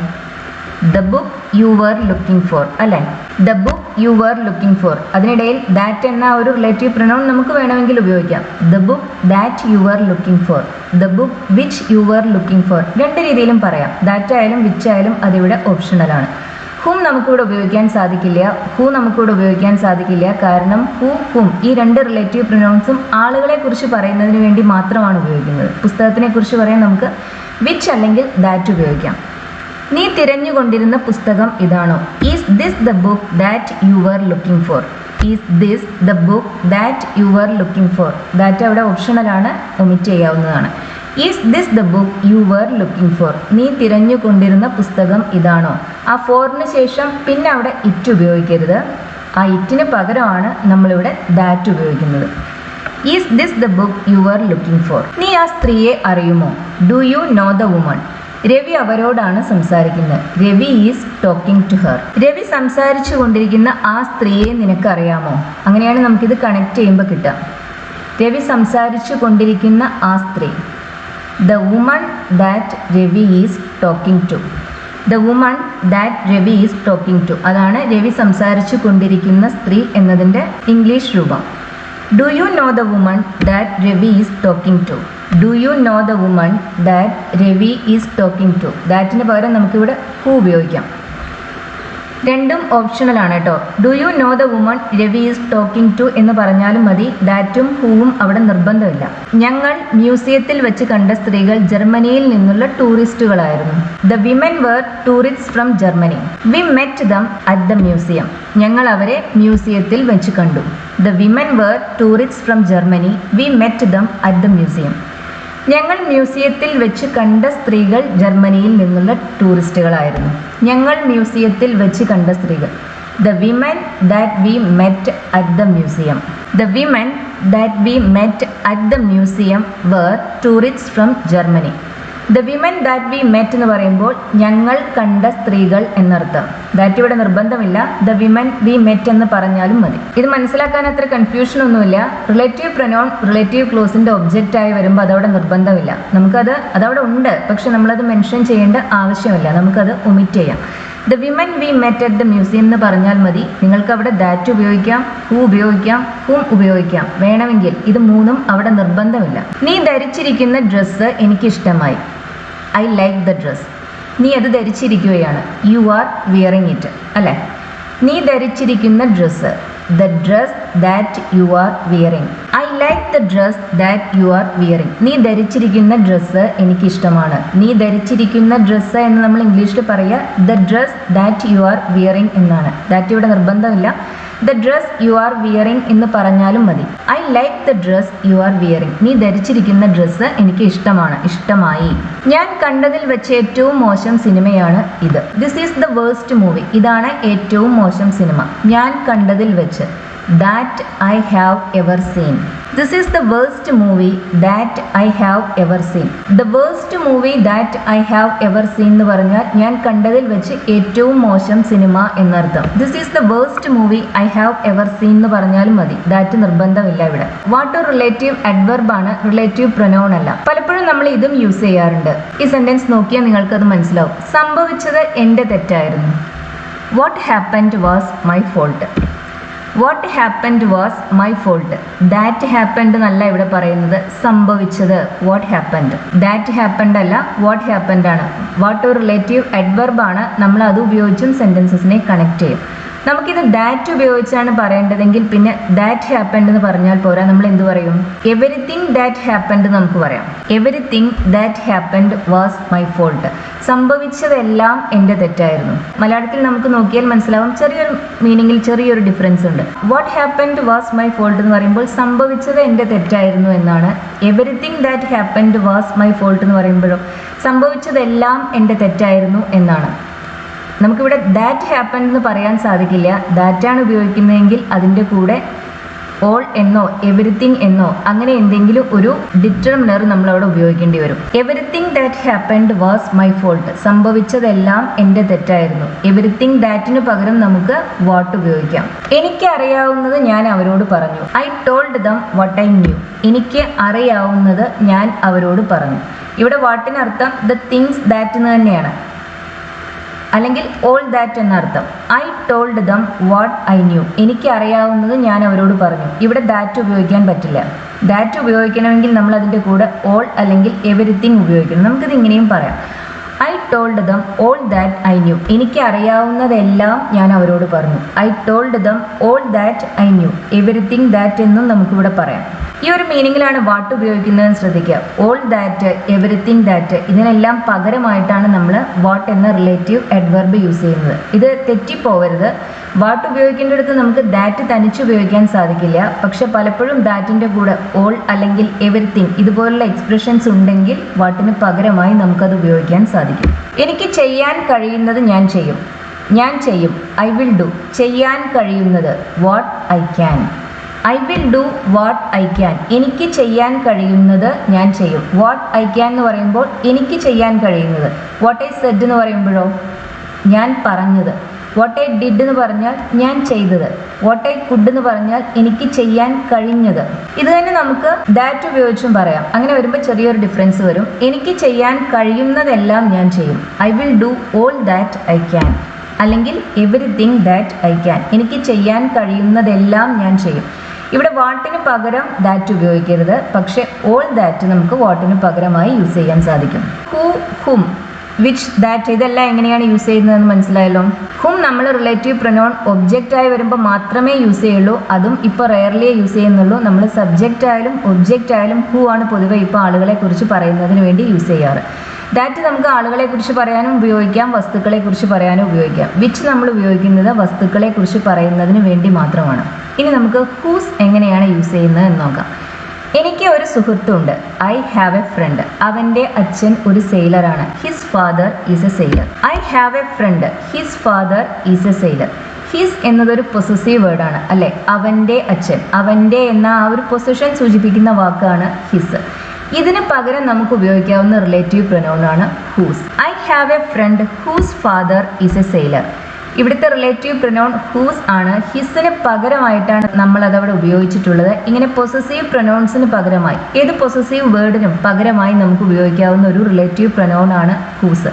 The book you were looking for അല്ലേ? The book you were looking for. അതിനിടയിൽ ദാറ്റ് എന്ന ഒരു റിലേറ്റീവ് പ്രൊനൗൺ നമുക്ക് വേണമെങ്കിൽ ഉപയോഗിക്കാം. The book that you were looking for, the book which you were looking for. രണ്ട് രീതിയിലും പറയാം. ദാറ്റ് ആയാലും വിച്ച് ആയാലും അതിവിടെ ഓപ്ഷണലാണ്. ഹും നമുക്കിവിടെ ഉപയോഗിക്കാൻ സാധിക്കില്ല കാരണം ഹും ഈ രണ്ട് റിലേറ്റീവ് പ്രൊനൗൺസും ആളുകളെ കുറിച്ച് പറയുന്നതിന് വേണ്ടി മാത്രമാണ് ഉപയോഗിക്കുന്നത്. പുസ്തകത്തിനെ കുറിച്ച് പറയാൻ നമുക്ക് വിച്ച് അല്ലെങ്കിൽ ദാറ്റ് ഉപയോഗിക്കാം. നീ തിരഞ്ഞുകൊണ്ടിരുന്ന പുസ്തകം ഇതാണോ? Is this the book that you were looking for? That അവിടെ ഓപ്ഷണലാണ്, ഒമിറ്റ് ചെയ്യാവുന്നതാണ്. Is this the book you were looking for? നീ തിരഞ്ഞുകൊണ്ടിരുന്ന പുസ്തകം ഇതാണോ? ആ ഫോറിന് ശേഷം പിന്നെ അവിടെ ഇറ്റ് ഉപയോഗിക്കരുത്. ആ ഇറ്റിന് പകരമാണ് നമ്മളിവിടെ ദാറ്റ് ഉപയോഗിക്കുന്നത്. Is this the book you were looking for? നീ ആ സ്ത്രീയെ അറിയുമോ? Do you know the woman? Ravi അവരോടാണ് സംസാരിക്കുന്നത്. Ravi is talking to her. Ravi സംസാരിച്ചു കൊണ്ടിരിക്കുന്ന ആ സ്ത്രീയെ നിനക്കറിയാമോ? അങ്ങനെയാണ് നമുക്കിത് കണക്ട് ചെയ്യുമ്പോൾ കിട്ടുക. രവി സംസാരിച്ചു കൊണ്ടിരിക്കുന്ന ആ സ്ത്രീ. The woman that Ravi is talking to. അതാണ് രവി സംസാരിച്ചു കൊണ്ടിരിക്കുന്ന സ്ത്രീ എന്നതിൻ്റെ ഇംഗ്ലീഷ് രൂപം. Do you know the woman that Ravi is talking to? ദാറ്റിന് പകരം നമുക്കിവിടെ ഹു ഉപയോഗിക്കാം. രണ്ടും ഓപ്ഷണലാണ് കേട്ടോ. Do you know the woman Ravi is talking to എന്ന് പറഞ്ഞാലും മതി. ദാറ്റും ഹൂവും അവിടെ നിർബന്ധമില്ല. ഞങ്ങൾ മ്യൂസിയത്തിൽ വെച്ച് കണ്ട സ്ത്രീകൾ ജർമ്മനിയിൽ നിന്നുള്ള ടൂറിസ്റ്റുകളായിരുന്നു. The women were tourist from Germany. We met them at the museum. ഞങ്ങൾ അവരെ മ്യൂസിയത്തിൽ വെച്ച് കണ്ടു. The women were tourist from Germany. We met them at the museum. ഞങ്ങൾ മ്യൂസിയത്തിൽ വെച്ച് കണ്ട സ്ത്രീകൾ ജർമ്മനിയിൽ നിന്നുള്ള ടൂറിസ്റ്റുകളായിരുന്നു. ഞങ്ങൾ മ്യൂസിയത്തിൽ വെച്ച് കണ്ട സ്ത്രീകൾ. The women that we met at the museum were tourist from Germany. The women that we met എന്ന് പറയുമ്പോൾ ഞങ്ങൾ കണ്ട സ്ത്രീകൾ എന്നർത്ഥം. ദാറ്റ് ഇവിടെ നിർബന്ധമില്ല. ദ വിമൻ വി മെറ്റ് എന്ന് പറഞ്ഞാലും മതി. ഇത് മനസ്സിലാക്കാൻ അത്ര കൺഫ്യൂഷൻ ഒന്നുമില്ല. റിലേറ്റീവ് പ്രൊനൗൺ റിലേറ്റീവ് ക്ലോസിൻ്റെ ഒബ്ജക്റ്റായി വരുമ്പോൾ അതവിടെ നിർബന്ധമില്ല. അതവിടെ ഉണ്ട്, പക്ഷെ നമ്മളത് മെൻഷൻ ചെയ്യേണ്ട ആവശ്യമില്ല. നമുക്കത് ഒമിറ്റ് ചെയ്യാം. The women V met at the museum എന്ന് പറഞ്ഞാൽ മതി. നിങ്ങൾക്ക് അവിടെ ദാറ്റ് ഉപയോഗിക്കാം, ഹു ഉപയോഗിക്കാം, ഹൂം ഉപയോഗിക്കാം. വേണമെങ്കിൽ ഇത് മൂന്നും അവിടെ നിർബന്ധമില്ല. നീ ധരിച്ചിരിക്കുന്ന ഡ്രസ്സ് എനിക്കിഷ്ടമായി. I like the dress. നീ അത് ധരിച്ചിരിക്കുകയാണ്. യു ആർ വിയറിങ് ഇറ്റ് അല്ലേ? നീ ധരിച്ചിരിക്കുന്ന dress. The dress that you are wearing. I like the dress that you are wearing. നീ ധരിച്ചിരിക്കുന്ന ഡ്രസ്സ് എനിക്കിഷ്ടമാണ്. നീ ധരിച്ചിരിക്കുന്ന ഡ്രസ്സ് എന്ന് നമ്മൾ ഇംഗ്ലീഷിൽ പറയുക the dress that you are wearing എന്നാണ്. ദാറ്റ് ഇവിടെ നിർബന്ധമില്ല. The dress you are wearing എന്ന് പറഞ്ഞാലും മതി. I like the dress you are wearing. നീ ധരിച്ചിരിക്കുന്ന ഡ്രസ്സ് എനിക്ക് ഇഷ്ടമായി. ഞാൻ കണ്ടതിൽ വെച്ച് ഏറ്റവും മോശം സിനിമയാണ് ഇത്. This is the worst movie. ഇതാണ് ഏറ്റവും മോശം സിനിമ. ഞാൻ കണ്ടതിൽ വെച്ച്. That I have ever seen. This is the worst movie that I have ever seen. The worst movie that I have ever seen എന്ന് പറഞ്ഞാൽ ഞാൻ കണ്ടതിൽ വെച്ച് ഏറ്റവും മോശം സിനിമ എന്നർത്ഥം. This is the worst movie I have ever seen എന്ന് പറഞ്ഞാലും മതി. ദാറ്റ് നിർബന്ധമില്ല ഇവിടെ. വാട്ട് റിലേറ്റീവ് അഡ്വർബ് ആണ്, റിലേറ്റീവ് പ്രൊനൗൺ അല്ല. പലപ്പോഴും നമ്മൾ ഇതും യൂസ് ചെയ്യാറുണ്ട്. ഈ സെന്റൻസ് നോക്കിയാൽ നിങ്ങൾക്കത് മനസ്സിലാവും. സംഭവിച്ചത് എൻ്റെ തെറ്റായിരുന്നു. What happened was my fault. What happened was my fault. That happened എന്നല്ല ഇവിടെ പറയുന്നത്, സംഭവിച്ചത്. What happened. ദാറ്റ് ഹാപ്പൻഡ് അല്ല, വാട്ട് ഹാപ്പൻഡ് ആണ്. വാട്ട് ഒരു റിലേറ്റീവ് അഡ്വർബ് ആണ്. നമ്മൾ അത് ഉപയോഗിച്ചും സെൻറ്റൻസസിനെ കണക്ട് ചെയ്യും. നമുക്കിത് ദാറ്റ് ഉപയോഗിച്ചാണ് പറയേണ്ടതെങ്കിൽ പിന്നെ ദാറ്റ് ഹാപ്പൻഡ് എന്ന് പറഞ്ഞാൽ പോരാ. നമ്മൾ എന്ത് പറയും? എവരിത്തിങ് ദാറ്റ് ഹാപ്പൻഡ് നമുക്ക് പറയാം. Everything that happened was my fault. സംഭവിച്ചതെല്ലാം എൻ്റെ തെറ്റായിരുന്നു. മലയാളത്തിൽ നമുക്ക് നോക്കിയാൽ മനസ്സിലാവും ചെറിയൊരു മീനിങ്ങിൽ ചെറിയൊരു ഡിഫറൻസ് ഉണ്ട്. What happened was my fault എന്ന് പറയുമ്പോൾ സംഭവിച്ചത് എൻ്റെ തെറ്റായിരുന്നു എന്നാണ്. Everything that happened was my fault എന്ന് പറയുമ്പോഴോ സംഭവിച്ചതെല്ലാം എൻ്റെ തെറ്റായിരുന്നു എന്നാണ്. നമുക്കിവിടെ ദാറ്റ് ഹാപ്പൻഡ് എന്ന് പറയാൻ സാധിക്കില്ല. ദാറ്റാണ് ഉപയോഗിക്കുന്നതെങ്കിൽ അതിൻ്റെ കൂടെ ഓൾ എന്നോ എവരിത്തിങ് എന്നോ അങ്ങനെ എന്തെങ്കിലും ഒരു ഡിറ്റർമിനർ നമ്മൾ അവിടെ ഉപയോഗിക്കേണ്ടി വരും. Everything that happened was my fault. സംഭവിച്ചതെല്ലാം എൻ്റെ തെറ്റായിരുന്നു. എവരിത്തിങ് ദാറ്റിന് പകരം നമുക്ക് വാട്ട് ഉപയോഗിക്കാം. എനിക്ക് അറിയാവുന്നത് ഞാൻ അവരോട് പറഞ്ഞു. I told dum what I new. എനിക്ക് അറിയാവുന്നത് ഞാൻ അവരോട് പറഞ്ഞു. ഇവിടെ വാട്ടിനർത്ഥം ദ തിങ്സ് ദാറ്റ് എന്ന് തന്നെയാണ്, അല്ലെങ്കിൽ ഓൾ ദാറ്റ് എന്നർത്ഥം. I told dum what I new. എനിക്ക് അറിയാവുന്നത് ഞാൻ അവരോട് പറഞ്ഞു. ഇവിടെ ദാറ്റ് ഉപയോഗിക്കാൻ പറ്റില്ല. ദാറ്റ് ഉപയോഗിക്കണമെങ്കിൽ നമ്മൾ അതിൻ്റെ കൂടെ ഓൾ അല്ലെങ്കിൽ എവരിത്തിങ് ഉപയോഗിക്കണം. നമുക്കിത് ഇങ്ങനെയും പറയാം. I told them all that I new. എനിക്ക് അറിയാവുന്നതെല്ലാം ഞാൻ അവരോട് പറഞ്ഞു. I told them all that I new. Everything that എന്നും നമുക്കിവിടെ പറയാം. ഈ ഒരു മീനിങ്ങിലാണ് വാട്ട് ഉപയോഗിക്കുന്നതെന്ന് ശ്രദ്ധിക്കുക. ഓൾ ദാറ്റ്, എവരിത്തിങ് ദാറ്റ്, ഇതിനെല്ലാം പകരമായിട്ടാണ് നമ്മൾ വാട്ട് എന്ന റിലേറ്റീവ് അഡ്വർബ് യൂസ് ചെയ്യുന്നത്. ഇത് തെറ്റിപ്പോവരുത്. വാട്ട് ഉപയോഗിക്കേണ്ടടുത്ത് നമുക്ക് ദാറ്റ് തനിച്ച് ഉപയോഗിക്കാൻ സാധിക്കില്ല. പക്ഷെ പലപ്പോഴും ദാറ്റിൻ്റെ കൂടെ ഓൾ അല്ലെങ്കിൽ എവരിത്തിങ് ഇതുപോലുള്ള എക്സ്പ്രഷൻസ് ഉണ്ടെങ്കിൽ വാട്ടിന് പകരമായി നമുക്കത് ഉപയോഗിക്കാൻ സാധിക്കും. എനിക്ക് ചെയ്യാൻ കഴിയുന്നത് ഞാൻ ചെയ്യും. ഞാൻ ചെയ്യും. I will do. ചെയ്യാൻ കഴിയുന്നത് what I can. I will do what I can. എനിക്ക് ചെയ്യാൻ കഴിയുന്നത് ഞാൻ ചെയ്യും. വാട്ട് ഐ ക്യാൻ എന്ന് പറയുമ്പോൾ എനിക്ക് ചെയ്യാൻ കഴിയുന്നത്. വാട്ട് ഐ സെഡ് എന്ന് പറയുമ്പോഴോ ഞാൻ പറഞ്ഞത്. വാട്ട് ഐ ഡിഡ് എന്ന് പറഞ്ഞാൽ ഞാൻ ചെയ്തത്. വാട്ട് ഐ കുഡ് എന്ന് പറഞ്ഞാൽ എനിക്ക് ചെയ്യാൻ കഴിഞ്ഞത്. ഇത് തന്നെ നമുക്ക് ദാറ്റ് ഉപയോഗിച്ചും പറയാം. അങ്ങനെ വരുമ്പോൾ ചെറിയൊരു ഡിഫറൻസ് വരും. എനിക്ക് ചെയ്യാൻ കഴിയുന്നതെല്ലാം ഞാൻ ചെയ്യും. I will do all that I can. അല്ലെങ്കിൽ എവരിത്തിങ് ദാറ്റ് ഐ ക്യാൻ. എനിക്ക് ചെയ്യാൻ കഴിയുന്നതെല്ലാം ഞാൻ ചെയ്യും. ഇവിടെ വാട്ടിന് പകരം ദാറ്റ് ഉപയോഗിക്കരുത്. പക്ഷേ ഓൾ ദാറ്റ് നമുക്ക് വാട്ടിന് പകരമായി യൂസ് ചെയ്യാൻ സാധിക്കും. ഹൂ, ഹും, വിച്ച്, ദാറ്റ് ഇതെല്ലാം എങ്ങനെയാണ് യൂസ് ചെയ്യുന്നതെന്ന് മനസ്സിലായല്ലോ. ഹും നമ്മൾ റിലേറ്റീവ് പ്രൊനൗൺ ഒബ്ജക്റ്റായി വരുമ്പോൾ മാത്രമേ യൂസ് ചെയ്യുള്ളൂ. അതും ഇപ്പോൾ റെയർലിയേ യൂസ് ചെയ്യുന്നുള്ളൂ. നമ്മൾ സബ്ജക്റ്റ് ആയാലും ഒബ്ജക്റ്റ് ആയാലും ഹൂ ആണ് പൊതുവെ ഇപ്പോൾ ആളുകളെ കുറിച്ച് പറയുന്നതിന് വേണ്ടി യൂസ് ചെയ്യാറ്. ദാറ്റ് നമുക്ക് ആളുകളെ കുറിച്ച് പറയാനും ഉപയോഗിക്കാം, വസ്തുക്കളെ കുറിച്ച് പറയാനും ഉപയോഗിക്കാം. വിച്ച് നമ്മൾ ഉപയോഗിക്കുന്നത് വസ്തുക്കളെ കുറിച്ച് പറയുന്നതിന് വേണ്ടി മാത്രമാണ്. ഇനി നമുക്ക് ഹൂസ് എങ്ങനെയാണ് യൂസ് ചെയ്യുന്നത് എന്ന് നോക്കാം. എനിക്ക് ഒരു സുഹൃത്തുണ്ട്. I have a friend. അവൻ്റെ അച്ഛൻ ഒരു സെയിലറാണ്. His father is a sailor. I have a friend. His father is a sailor. His എന്നതൊരു പൊസസീവ് വേർഡാണ് അല്ലേ. അവൻ്റെ അച്ഛൻ, അവൻ്റെ എന്ന ആ ഒരു പൊസിഷൻ സൂചിപ്പിക്കുന്ന വാക്കാണ് ഹിസ്. ഇതിന് പകരം നമുക്ക് ഉപയോഗിക്കാവുന്ന റിലേറ്റീവ് പ്രൊനൗൺ ആണ് whose. I have a friend whose father is a sailor. ഇവിടുത്തെ റിലേറ്റീവ് പ്രൊനൗൺ ഹൂസ് ആണ്. ഹിസിന് പകരമായിട്ടാണ് നമ്മൾ അതവിടെ ഉപയോഗിച്ചിട്ടുള്ളത്. ഇങ്ങനെ പൊസസീവ് പ്രൊനൗൺസിന് പകരമായി, ഏത് പൊസസീവ് വേർഡിനും പകരമായി നമുക്ക് ഉപയോഗിക്കാവുന്ന ഒരു റിലേറ്റീവ് പ്രൊനൗൺ ആണ് ഹൂസ്.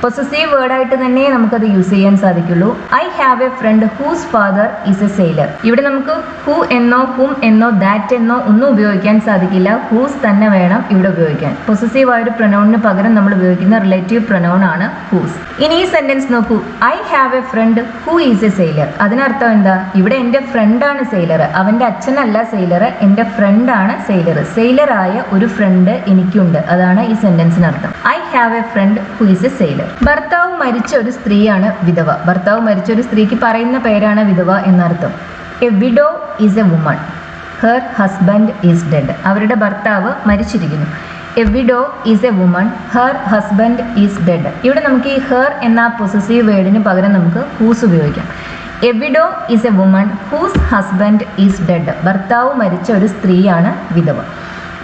പൊസസീവ് വേർഡായിട്ട് തന്നെ നമുക്കത് യൂസ് ചെയ്യാൻ സാധിക്കുള്ളൂ. I have a friend whose father is a sailor. ഇവിടെ നമുക്ക് ഹൂ എന്നോ ഹും എന്നോ ദാറ്റ് എന്നോ ഒന്നും ഉപയോഗിക്കാൻ സാധിക്കില്ല. ഹൂസ് തന്നെ വേണം ഇവിടെ ഉപയോഗിക്കാൻ. പൊസസീവ് ആയ ഒരു പ്രൊനൗണിന് പകരം നമ്മൾ ഉപയോഗിക്കുന്ന റിലേറ്റീവ് പ്രൊനൗൺ ആണ് ഹൂസ്. ഇനി ഈ സെന്റൻസ് നോക്കൂ. I have a friend who is a sailor. അതിനർത്ഥം എന്താ? ഇവിടെ എൻ്റെ ഫ്രണ്ടാണ് സെയിലർ. അവൻ്റെ അച്ഛനല്ല സെയിലർ, എൻ്റെ ഫ്രണ്ടാണ് സെയിലർ. സെയിലറായ ഒരു ഫ്രണ്ട് എനിക്കുണ്ട്. അതാണ് ഈ സെന്റൻസിനർത്ഥം. I have a friend who is a sailor. ഭർത്താവ് മരിച്ച ഒരു സ്ത്രീയാണ് വിധവ. ഭർത്താവ് മരിച്ച ഒരു സ്ത്രീക്ക് പറയുന്ന പേരാണ് വിധവ എന്നർത്ഥം. A widow is a woman. Her husband is dead. അവരുടെ ഭർത്താവ് മരിച്ചിരിക്കുന്നു. A widow is a woman. Her husband is dead. ഇവിടെ നമുക്ക് ഈ ഹെർ എന്ന പൊസസീവ് വേർഡിന് പകരം നമുക്ക് ഹൂസ് ഉപയോഗിക്കാം. A widow is a woman whose husband is dead. ഭർത്താവ് മരിച്ച ഒരു സ്ത്രീയാണ് വിധവ.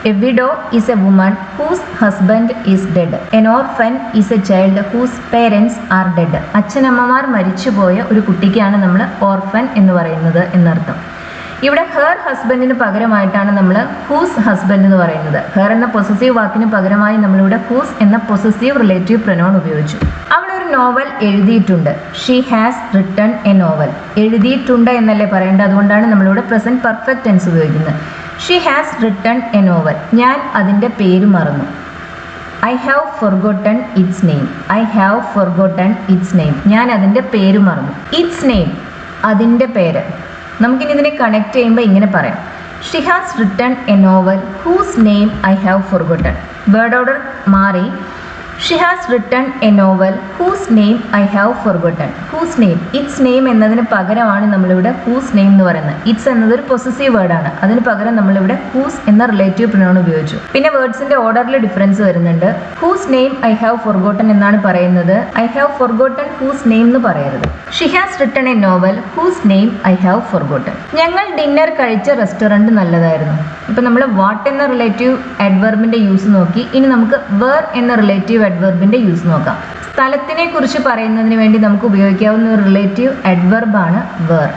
A widow is a woman whose husband is dead. An orphan is a child whose parents are dead. അച്ഛനമ്മമാർ മരിച്ചുപോയ ഒരു കുട്ടിക്കാണ് നമ്മൾ ഓർഫൻ എന്ന് പറയുന്നത് എന്നർത്ഥം. ഇവിടെ ഹെർ ഹസ്ബൻഡിന് പകരമായിട്ടാണ് നമ്മൾ ഹൂസ് ഹസ്ബൻഡ് എന്ന് പറയുന്നത്. ഹെർ എന്ന പൊസസീവ് വാക്കിന് പകരമായി നമ്മളിവിടെ ഹൂസ് എന്ന പൊസസീവ് റിലേറ്റീവ് പ്രൊനൗൺ ഉപയോഗിച്ചു. അവൾ ഒരു നോവൽ എഴുതിയിട്ടുണ്ട്. She has written a novel. എഴുതിയിട്ടുണ്ട് എന്നല്ലേ പറയേണ്ടത്. അതുകൊണ്ടാണ് നമ്മളിവിടെ പ്രസന്റ് പെർഫെക്റ്റ് ടെൻസ് ഉപയോഗിക്കുന്നത്. She has written a novel. ഞാൻ അതിൻ്റെ പേര് മറന്നു. I have forgotten it's name. I have forgotten it's name. ഞാൻ അതിൻ്റെ പേര് മറന്നു. ഇറ്റ്സ് നെയിം, അതിൻ്റെ പേര്. നമുക്കിനി ഇതിനെ കണക്ട് ചെയ്യുമ്പോൾ ഇങ്ങനെ പറയാം. She has written a novel whose name I have forgotten. Word order മാറി. She has written a novel whose name I have forgotten. Whose name, its name എന്നതിന് പകരമാണ് നമ്മളിവിടെ ഹൂസ് നെയിം എന്ന് പറയുന്നത്. ഇറ്റ്സ് എന്നതൊരു പൊസസീവ് വേർഡാണ്. അതിന് പകരം നമ്മളിവിടെ ഹൂസ് എന്ന റിലേറ്റീവ് പ്രൊനൗൺ ഉപയോഗിച്ചു. പിന്നെ വേർഡ്സിന്റെ ഓർഡറിൽ ഡിഫറൻസ് വരുന്നുണ്ട്. Whose name I have forgotten എന്നാണ് പറയുന്നത്. I have forgotten whose name എന്ന് പറയരുത്. She has written a novel whose name I have forgotten. ഞങ്ങൾ ഡിന്നർ കഴിച്ച റെസ്റ്റോറൻറ്റ് നല്ലതായിരുന്നു. ഇപ്പം നമ്മൾ വാട്ട് എന്ന റിലേറ്റീവ് അഡ്വർബിന്റെ യൂസ് നോക്കി. ഇനി നമുക്ക് വേർ എന്ന റിലേറ്റീവ് അഡ്വർബിന്റെ യൂസ് നോക്കാം. സ്ഥലത്തിനെ കുറിച്ച് പറയുന്നതിന് വേണ്ടി നമുക്ക് ഉപയോഗിക്കാവുന്ന ഒരു റിലേറ്റീവ് അഡ്വർബാണ് വേർ.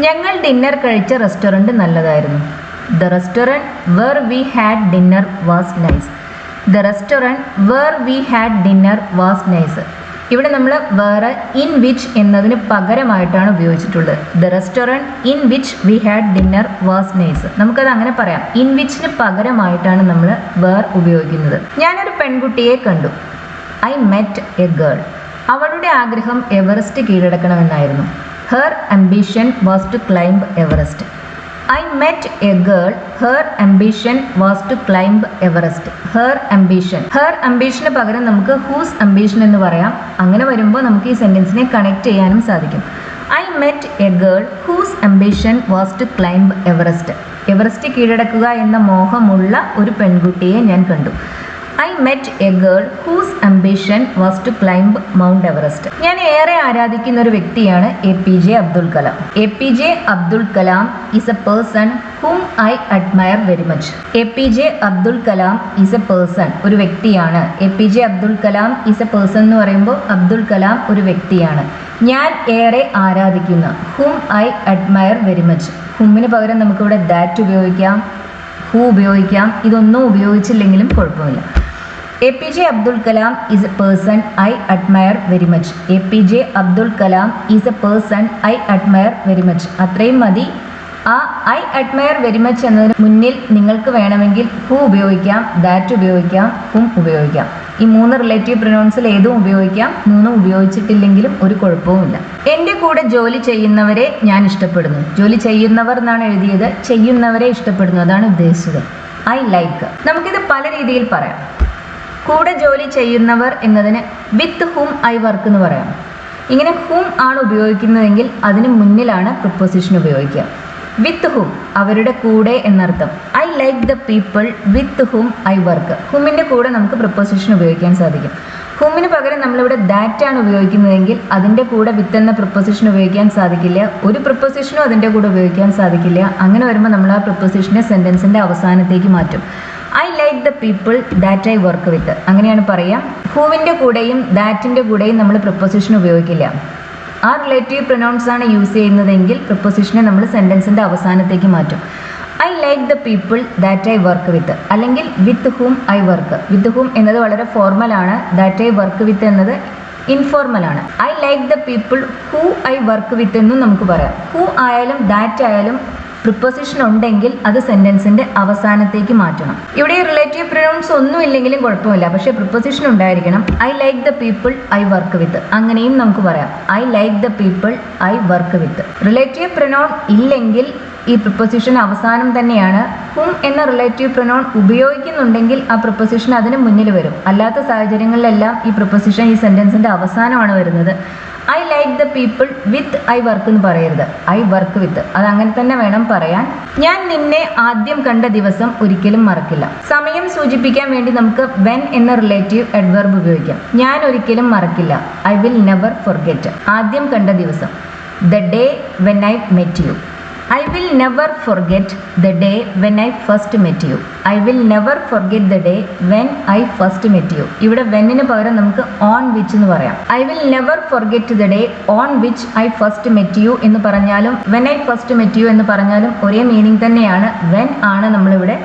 ഞങ്ങൾ ഡിന്നർ കഴിച്ച റെസ്റ്റോറൻറ്റ് നല്ലതായിരുന്നു. The restaurant where we had dinner was nice. The restaurant where we had dinner was nice. ഇവിടെ നമ്മൾ വേറെ ഇൻ വിച്ച് എന്നതിന് പകരമായിട്ടാണ് ഉപയോഗിച്ചിട്ടുള്ളത്. The restaurant in which we had dinner was nice. നമുക്കത് അങ്ങനെ പറയാം. ഇൻ വിച്ചിന് പകരമായിട്ടാണ് നമ്മൾ വേർ ഉപയോഗിക്കുന്നത്. ഞാനൊരു പെൺകുട്ടിയെ കണ്ടു. I met a girl. അവളുടെ ആഗ്രഹം എവറസ്റ്റ് കീഴടക്കണമെന്നായിരുന്നു. Her ambition was to climb Everest. I met a girl. Her ambition was to climb Everest. Her ambition. Her അംബിഷന് പകരം നമുക്ക് ഹൂസ് അംബിഷൻ എന്ന് പറയാം. അങ്ങനെ വരുമ്പോൾ നമുക്ക് ഈ സെന്റൻസിനെ കണക്ട് ചെയ്യാനും സാധിക്കും. I met a girl whose ambition was to climb Everest. Everest കീഴടക്കുക എന്ന മോഹമുള്ള ഒരു പെൺകുട്ടിയെ ഞാൻ കണ്ടു. I met a girl whose ambition was to climb mount Everest. ഞാൻ ഏറെ ആരാധിക്കുന്ന ഒരു വ്യക്തിയാണ് APJ Abdul Kalam. APJ Abdul Kalam is a person whom I admire very much. APJ Abdul Kalam is a person, ഒരു വ്യക്തിയാണ്. APJ Abdul Kalam is a person എന്ന് പറയുമ്പോൾ അബ്ദുൽ കലാം ഒരു വ്യക്തിയാണ്. ഞാൻ ഏറെ ആരാധിക്കുന്ന, whom I admire very much. whomന് പകരം നമുക്കിവിടെ that ഉപയോഗിക്കാം, who ഉപയോഗിക്കാം. ഇതൊന്നും ഉപയോഗിച്ചില്ലെങ്കിലും കുഴപ്പമില്ല. APJ Abdul Kalam is a person I admire very much. APJ Abdul Kalam is a person I admire very much. അത്രയും മതി. ആ ഐ അഡ്മയർ വെരി മച്ച് എന്നതിന് മുന്നിൽ നിങ്ങൾക്ക് വേണമെങ്കിൽ ഹു ഉപയോഗിക്കാം, ദാറ്റ് ഉപയോഗിക്കാം, ഹും ഉപയോഗിക്കാം. ഈ 3 റിലേറ്റീവ് പ്രൊനൗൺസിൽ ഏതും ഉപയോഗിക്കാം. 3 ഉപയോഗിച്ചിട്ടില്ലെങ്കിലും ഒരു കുഴപ്പവുമില്ല. എൻ്റെ കൂടെ ജോലി ചെയ്യുന്നവരെ ഞാൻ ഇഷ്ടപ്പെടുന്നു. ജോലി ചെയ്യുന്നവർ എന്നാണ് എഴുതിയത്, ചെയ്യുന്നവരെ ഇഷ്ടപ്പെടുന്നു, അതാണ് ഉദ്ദേശിച്ചത്. I like. നമുക്കിത് പല രീതിയിൽ പറയാം. കൂടെ ജോലി ചെയ്യുന്നവർ എന്നതിന് വിത്ത് ഹൂം ഐ വർക്ക് എന്ന് പറയാം. ഇങ്ങനെ ഹൂം ആണ് ഉപയോഗിക്കുന്നതെങ്കിൽ അതിന് മുന്നിലാണ് പ്രിപ്പോസിഷൻ ഉപയോഗിക്കുക. വിത്ത് ഹൂം, അവരുടെ കൂടെ എന്നർത്ഥം. I like the people with whom I work. ഹൂമിൻ്റെ കൂടെ നമുക്ക് പ്രിപ്പോസിഷൻ ഉപയോഗിക്കാൻ സാധിക്കും. ഹൂമിന് പകരം നമ്മളിവിടെ ദാറ്റ് ആണ് ഉപയോഗിക്കുന്നതെങ്കിൽ അതിൻ്റെ കൂടെ വിത്ത് എന്ന പ്രിപ്പോസിഷൻ ഉപയോഗിക്കാൻ സാധിക്കില്ല. ഒരു പ്രിപ്പോസിഷനും അതിൻ്റെ കൂടെ ഉപയോഗിക്കാൻ സാധിക്കില്ല. അങ്ങനെ വരുമ്പോൾ നമ്മൾ ആ പ്രിപ്പോസിഷനെ സെൻറ്റൻസിൻ്റെ അവസാനത്തേക്ക് മാറ്റും. I like the people that I work വിത്ത്, അങ്ങനെയാണ് പറയാം. ഹൂവിൻ്റെ കൂടെയും ദാറ്റിൻ്റെ കൂടെയും നമ്മൾ പ്രിപ്പോസിഷൻ ഉപയോഗിക്കില്ല. ആ റിലേറ്റീവ് പ്രൊനൗൺസ് ആണ് യൂസ് ചെയ്യുന്നതെങ്കിൽ പ്രിപ്പോസിഷനെ നമ്മൾ സെൻറ്റൻസിൻ്റെ അവസാനത്തേക്ക് മാറ്റും. I like the people that I work with, അല്ലെങ്കിൽ with whom I work. With whom എന്നത് വളരെ ഫോർമലാണ്, ദാറ്റ് ഐ വർക്ക് വിത്ത് എന്നത് ഇൻഫോർമലാണ്. I like the people who I work with എന്നും നമുക്ക് പറയാം. ഹൂ ആയാലും ദാറ്റ് ആയാലും പ്രിപ്പോസിഷൻ ഉണ്ടെങ്കിൽ അത് സെൻറ്റൻസിൻ്റെ അവസാനത്തേക്ക് മാറ്റണം. ഇവിടെ റിലേറ്റീവ് പ്രൊനൗൺസ് ഒന്നും ഇല്ലെങ്കിലും കുഴപ്പമില്ല, പക്ഷേ പ്രിപ്പോസിഷൻ ഉണ്ടായിരിക്കണം. I like the people I work വിത്ത്, അങ്ങനെയും നമുക്ക് പറയാം. I like the people I work with. Relative pronoun ഇല്ലെങ്കിൽ ഈ പ്രിപ്പോസിഷൻ അവസാനം തന്നെയാണ്. ഹും എന്ന റിലേറ്റീവ് പ്രൊനൗൺ ഉപയോഗിക്കുന്നുണ്ടെങ്കിൽ ആ പ്രിപ്പോസിഷൻ അതിന് മുന്നിൽ വരും. അല്ലാത്ത സാഹചര്യങ്ങളിലെല്ലാം ഈ പ്രിപ്പോസിഷൻ ഈ സെൻറ്റൻസിൻ്റെ അവസാനമാണ് വരുന്നത്. I like the people with I work എന്ന് പറയരുത്, ഐ വർക്ക് വിത്ത്. അത് അങ്ങനെ തന്നെ വേണം പറയാൻ. ഞാൻ നിന്നെ ആദ്യം കണ്ട ദിവസം ഒരിക്കലും മറക്കില്ല. സമയം സൂചിപ്പിക്കാൻ വേണ്ടി നമുക്ക് വെൻ എന്ന റിലേറ്റീവ് അഡ്വർബ് ഉപയോഗിക്കാം. ഞാൻ ഒരിക്കലും മറക്കില്ല, ഐ വിൽ നെവർ ഫൊർഗെറ്റ്. ആദ്യം കണ്ട ദിവസം, the day when I met you. I will never forget the day when I first met you. I will never forget the day when I first met you. ഇവിടെ whenന് പകരം നമുക്ക് on which എന്ന് പറയാം. I will never forget the day on which I first met you എന്ന് പറഞ്ഞാലും when I first met you എന്ന് പറഞ്ഞാലും ഒരേ മീനിങ് തന്നെയാണ്. when ആണ് നമ്മളിവിടെ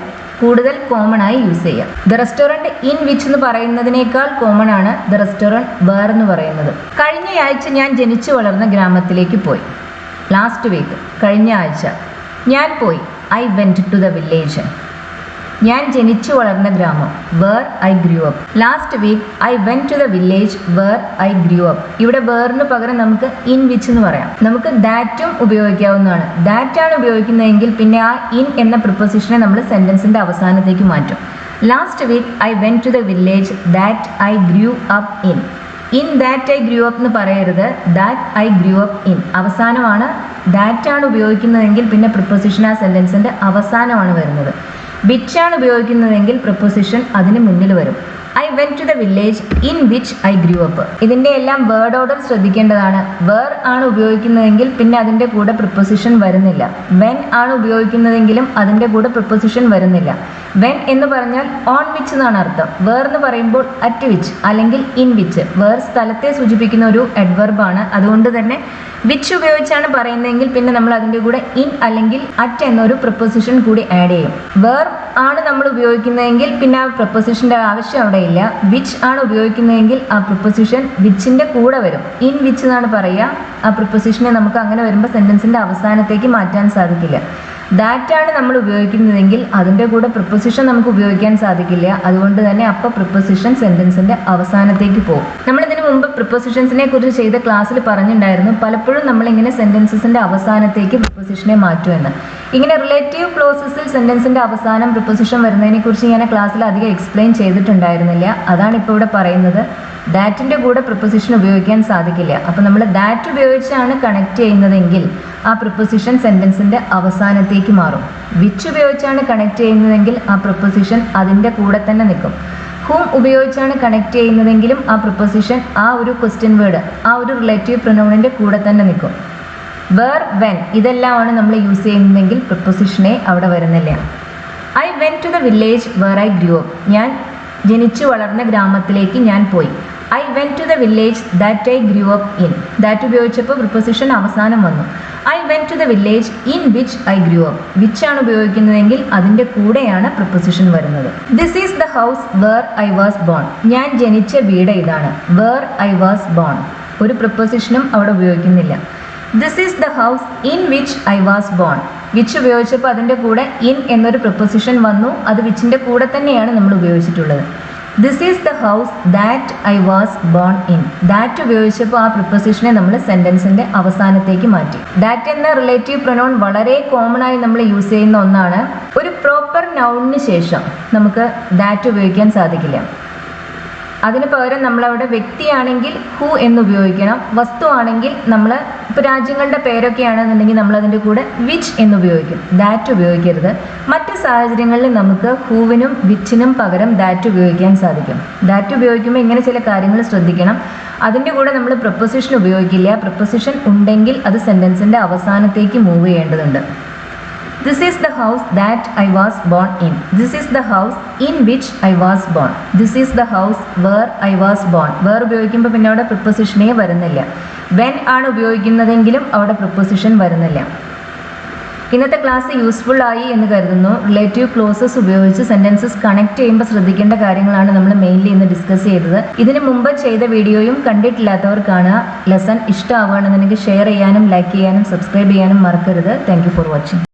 കൂടുതൽ കോമൺ ആയി യൂസ് ചെയ്യുക. ദ റെസ്റ്റോറൻറ്റ് ഇൻ വിച്ച് എന്ന് പറയുന്നതിനേക്കാൾ കോമൺ ആണ് ദ റെസ്റ്റോറൻറ്റ് വേർ എന്ന് പറയുന്നത്. കഴിഞ്ഞയാഴ്ച ഞാൻ ജനിച്ചു വളർന്ന ഗ്രാമത്തിലേക്ക് പോയി. ലാസ്റ്റ് വീക്ക്, കഴിഞ്ഞ ആഴ്ച. ഞാൻ പോയി, I went to the village. ഞാൻ ജനിച്ചു വളർന്ന ഗ്രാമം, where I grew up. Last week I went to the village where I grew up. ഇവിടെ വേറിന് പകരം നമുക്ക് ഇൻ വിച്ച് എന്ന് പറയാം. നമുക്ക് ദാറ്റും ഉപയോഗിക്കാവുന്നതാണ്. ദാറ്റാണ് ഉപയോഗിക്കുന്നതെങ്കിൽ പിന്നെ ആ ഇൻ എന്ന പ്രിപ്പോസിഷനെ നമ്മൾ സെൻറ്റൻസിൻ്റെ അവസാനത്തേക്ക് മാറ്റും. Last week I went to the village that I grew up in. In that I grew up എന്ന് പറയരുത്, that I grew up in. അവസാനമാണ്. ദാറ്റാണ് ഉപയോഗിക്കുന്നതെങ്കിൽ പിന്നെ പ്രിപ്പോസിഷൻ ആ സെൻറ്റൻസിൻ്റെ അവസാനമാണ് വരുന്നത്. വിച്ചാണ് ഉപയോഗിക്കുന്നതെങ്കിൽ പ്രിപ്പോസിഷൻ അതിന് മുന്നിൽ വരും. I went to the village in which I grew up. ഇതിൻ്റെ എല്ലാം വേർഡ് ഓർഡർ ശ്രദ്ധിക്കേണ്ടതാണ്. വേർ ആണ് ഉപയോഗിക്കുന്നതെങ്കിൽ പിന്നെ അതിൻ്റെ കൂടെ പ്രിപ്പോസിഷൻ വരുന്നില്ല. വെൻ ആണ് ഉപയോഗിക്കുന്നതെങ്കിലും അതിൻ്റെ കൂടെ പ്രിപ്പോസിഷൻ വരുന്നില്ല. വെൻ എന്ന് പറഞ്ഞാൽ ഓൺ വിച്ച് എന്നാണ് അർത്ഥം. വേർ എന്ന് പറയുമ്പോൾ അറ്റ് വിച്ച് അല്ലെങ്കിൽ ഇൻ വിച്ച്. വേർ സ്ഥലത്തെ സൂചിപ്പിക്കുന്ന ഒരു അഡ്വർബാണ്. അതുകൊണ്ട് തന്നെ വിച്ച് ഉപയോഗിച്ചാണ് പറയുന്നതെങ്കിൽ പിന്നെ നമ്മൾ അതിൻ്റെ കൂടെ ഇൻ അല്ലെങ്കിൽ അറ്റ് എന്നൊരു പ്രിപ്പോസിഷൻ കൂടി ആഡ് ചെയ്യും. വേർ ആണ് നമ്മൾ ഉപയോഗിക്കുന്നതെങ്കിൽ പിന്നെ ആ പ്രിപ്പോസിഷൻ്റെ ആവശ്യം അവിടെ ഇല്ല. വിച്ച് ആണ് ഉപയോഗിക്കുന്നതെങ്കിൽ ആ പ്രിപ്പോസിഷൻ വിച്ചിൻ്റെ കൂടെ വരും. ഇൻ വിച്ച് എന്നാണ് പറയുക. ആ പ്രിപ്പോസിഷനെ നമുക്ക് അങ്ങനെ വരുമ്പോൾ സെൻറ്റൻസിൻ്റെ അവസാനത്തേക്ക് മാറ്റാൻ സാധിക്കില്ല. ദാറ്റ് ആണ് നമ്മൾ ഉപയോഗിക്കുന്നതെങ്കിൽ അതിൻ്റെ കൂടെ പ്രിപ്പോസിഷൻ നമുക്ക് ഉപയോഗിക്കാൻ സാധിക്കില്ല. അതുകൊണ്ട് തന്നെ അപ്പോൾ പ്രിപ്പോസിഷൻ സെൻറ്റൻസിൻ്റെ അവസാനത്തേക്ക് പോകും. നമ്മളിതിന് മുമ്പ് പ്രിപ്പോസിഷൻസിനെ കുറിച്ച് ചെയ്ത ക്ലാസ്സിൽ പറഞ്ഞിട്ടുണ്ടായിരുന്നു, പലപ്പോഴും നമ്മളിങ്ങനെ സെൻറ്റൻസസിൻ്റെ അവസാനത്തേക്ക് പ്രിപ്പോസിഷനെ മാറ്റുമെന്ന്. ഇങ്ങനെ റിലേറ്റീവ് ക്ലോസസിൽ സെൻറ്റൻസിൻ്റെ അവസാനം പ്രിപ്പോസിഷൻ വരുന്നതിനെ കുറിച്ച് ഞാൻ ക്ലാസ്സിൽ അധികം എക്സ്പ്ലെയിൻ ചെയ്തിട്ടുണ്ടായിരുന്നില്ല. അതാണ് ഇപ്പോൾ ഇവിടെ പറയുന്നത്. ദാറ്റിൻ്റെ കൂടെ പ്രിപ്പോസിഷൻ ഉപയോഗിക്കാൻ സാധിക്കില്ല. അപ്പോൾ നമ്മൾ ദാറ്റ് ഉപയോഗിച്ചാണ് കണക്ട് ചെയ്യുന്നതെങ്കിൽ ആ പ്രിപ്പോസിഷൻ സെൻറ്റൻസിൻ്റെ അവസാനത്തേക്ക് മാറും. വിച്ച് ഉപയോഗിച്ചാണ് കണക്ട് ചെയ്യുന്നതെങ്കിൽ ആ പ്രിപ്പോസിഷൻ അതിൻ്റെ കൂടെ തന്നെ നിൽക്കും. ഹൂം ഉപയോഗിച്ചാണ് കണക്ട് ചെയ്യുന്നതെങ്കിലും ആ പ്രിപ്പോസിഷൻ ആ ഒരു ക്വസ്റ്റ്യൻ വേർഡ്, ആ ഒരു റിലേറ്റീവ് പ്രൊനൗണിൻ്റെ കൂടെ തന്നെ നിൽക്കും. വേർ, വെൻ ഇതെല്ലാമാണ് നമ്മൾ യൂസ് ചെയ്യുന്നതെങ്കിൽ പ്രിപ്പോസിഷനെ അവിടെ വരുന്നില്ല. I went to the village where I grew up. ഞാൻ ജനിച്ചു വളർന്ന ഗ്രാമത്തിലേക്ക് ഞാൻ പോയി. I went to the village that I grew up in. That ഉപയോഗിച്ചപ്പോൾ പ്രിപ്പോസിഷൻ അവസാനം വന്നു. I went to the village in which I grew up. Which ആണ് ഉപയോഗിക്കുന്നതെങ്കിൽ അതിൻ്റെ കൂടെയാണ് പ്രിപ്പോസിഷൻ വരുന്നത്. This is the house where I was born. ഞാൻ ജനിച്ച വീട് ഇതാണ്. വേർ ഐ വാസ് ബോൺ ഒരു പ്രിപ്പോസിഷനും അവിടെ ഉപയോഗിക്കുന്നില്ല. This is the house in which I was born. Which ഉപയോഗിച്ചപ്പോൾ അതിൻ്റെ കൂടെ ഇൻ എന്നൊരു പ്രിപ്പോസിഷൻ വന്നു. അത് വിച്ചിൻ്റെ കൂടെ തന്നെയാണ് നമ്മൾ ഉപയോഗിച്ചിട്ടുള്ളത്. This is the house that I was born in. That ഉപയോഗിച്ചപ്പോൾ ആ പ്രിപ്പോസിഷനെ നമ്മൾ സെൻറ്റൻസിൻ്റെ അവസാനത്തേക്ക് മാറ്റി. ദാറ്റ് എന്ന റിലേറ്റീവ് പ്രൊനൗൺ വളരെ കോമൺ ആയി നമ്മൾ യൂസ് ചെയ്യുന്ന ഒന്നാണ്. ഒരു പ്രോപ്പർ നൗണിന് ശേഷം നമുക്ക് ദാറ്റ് ഉപയോഗിക്കാൻ സാധിക്കില്ല. അതിന് പകരം നമ്മളവിടെ വ്യക്തിയാണെങ്കിൽ ഹു എന്ന് ഉപയോഗിക്കണം. വസ്തു ആണെങ്കിൽ നമ്മൾ ഇപ്പോൾ രാജ്യങ്ങളുടെ പേരൊക്കെ ആണെന്നുണ്ടെങ്കിൽ നമ്മളതിൻ്റെ കൂടെ വിച്ച് എന്ന് ഉപയോഗിക്കും. ദാറ്റ് ഉപയോഗിക്കരുത്. മറ്റ് സാഹചര്യങ്ങളിൽ നമുക്ക് ഹൂവിനും വിച്ചിനും പകരം ദാറ്റ് ഉപയോഗിക്കാൻ സാധിക്കും. ദാറ്റ് ഉപയോഗിക്കുമ്പോൾ ഇങ്ങനെ ചില കാര്യങ്ങൾ ശ്രദ്ധിക്കണം. അതിൻ്റെ കൂടെ നമ്മൾ പ്രപ്പോസിഷൻ ഉപയോഗിക്കില്ല. പ്രപ്പോസിഷൻ ഉണ്ടെങ്കിൽ അത് സെൻറ്റൻസിൻ്റെ അവസാനത്തേക്ക് മൂവ് ചെയ്യേണ്ടതുണ്ട്. This is the house that I was born in. This is the house in which I was born. This is the house where I was born. Where ഉപയോഗിക്കുമ്പോൾ പിന്നെ അവിടെ പ്രിപ്പോസിഷനേ വരുന്നില്ല. when ആണ് ഉപയോഗിക്കുന്നതെങ്കിലും അവിടെ പ്രിപ്പോസിഷൻ വരുന്നില്ല. ഇന്നത്തെ ക്ലാസ് യൂസ്ഫുൾ ആയി എന്ന് കരുതുന്നു. റിലേറ്റീവ് ക്ലോസസ് ഉപയോഗിച്ച് സെൻറ്റൻസസ് കണക്ട് ചെയ്യുമ്പോൾ ശ്രദ്ധിക്കേണ്ട കാര്യങ്ങളാണ് നമ്മൾ മെയിൻലി ഇന്ന് ഡിസ്കസ് ചെയ്തത്. ഇതിന് മുമ്പ് ചെയ്ത വീഡിയോയും കണ്ടിട്ടില്ലാത്തവർ കാണുക. ലെസൺ ഇഷ്ടമാവുകയാണെന്നുണ്ടെങ്കിൽ ഷെയർ ചെയ്യാനും ലൈക്ക് ചെയ്യാനും സബ്സ്ക്രൈബ് ചെയ്യാനും മറക്കരുത്. Thank you for watching.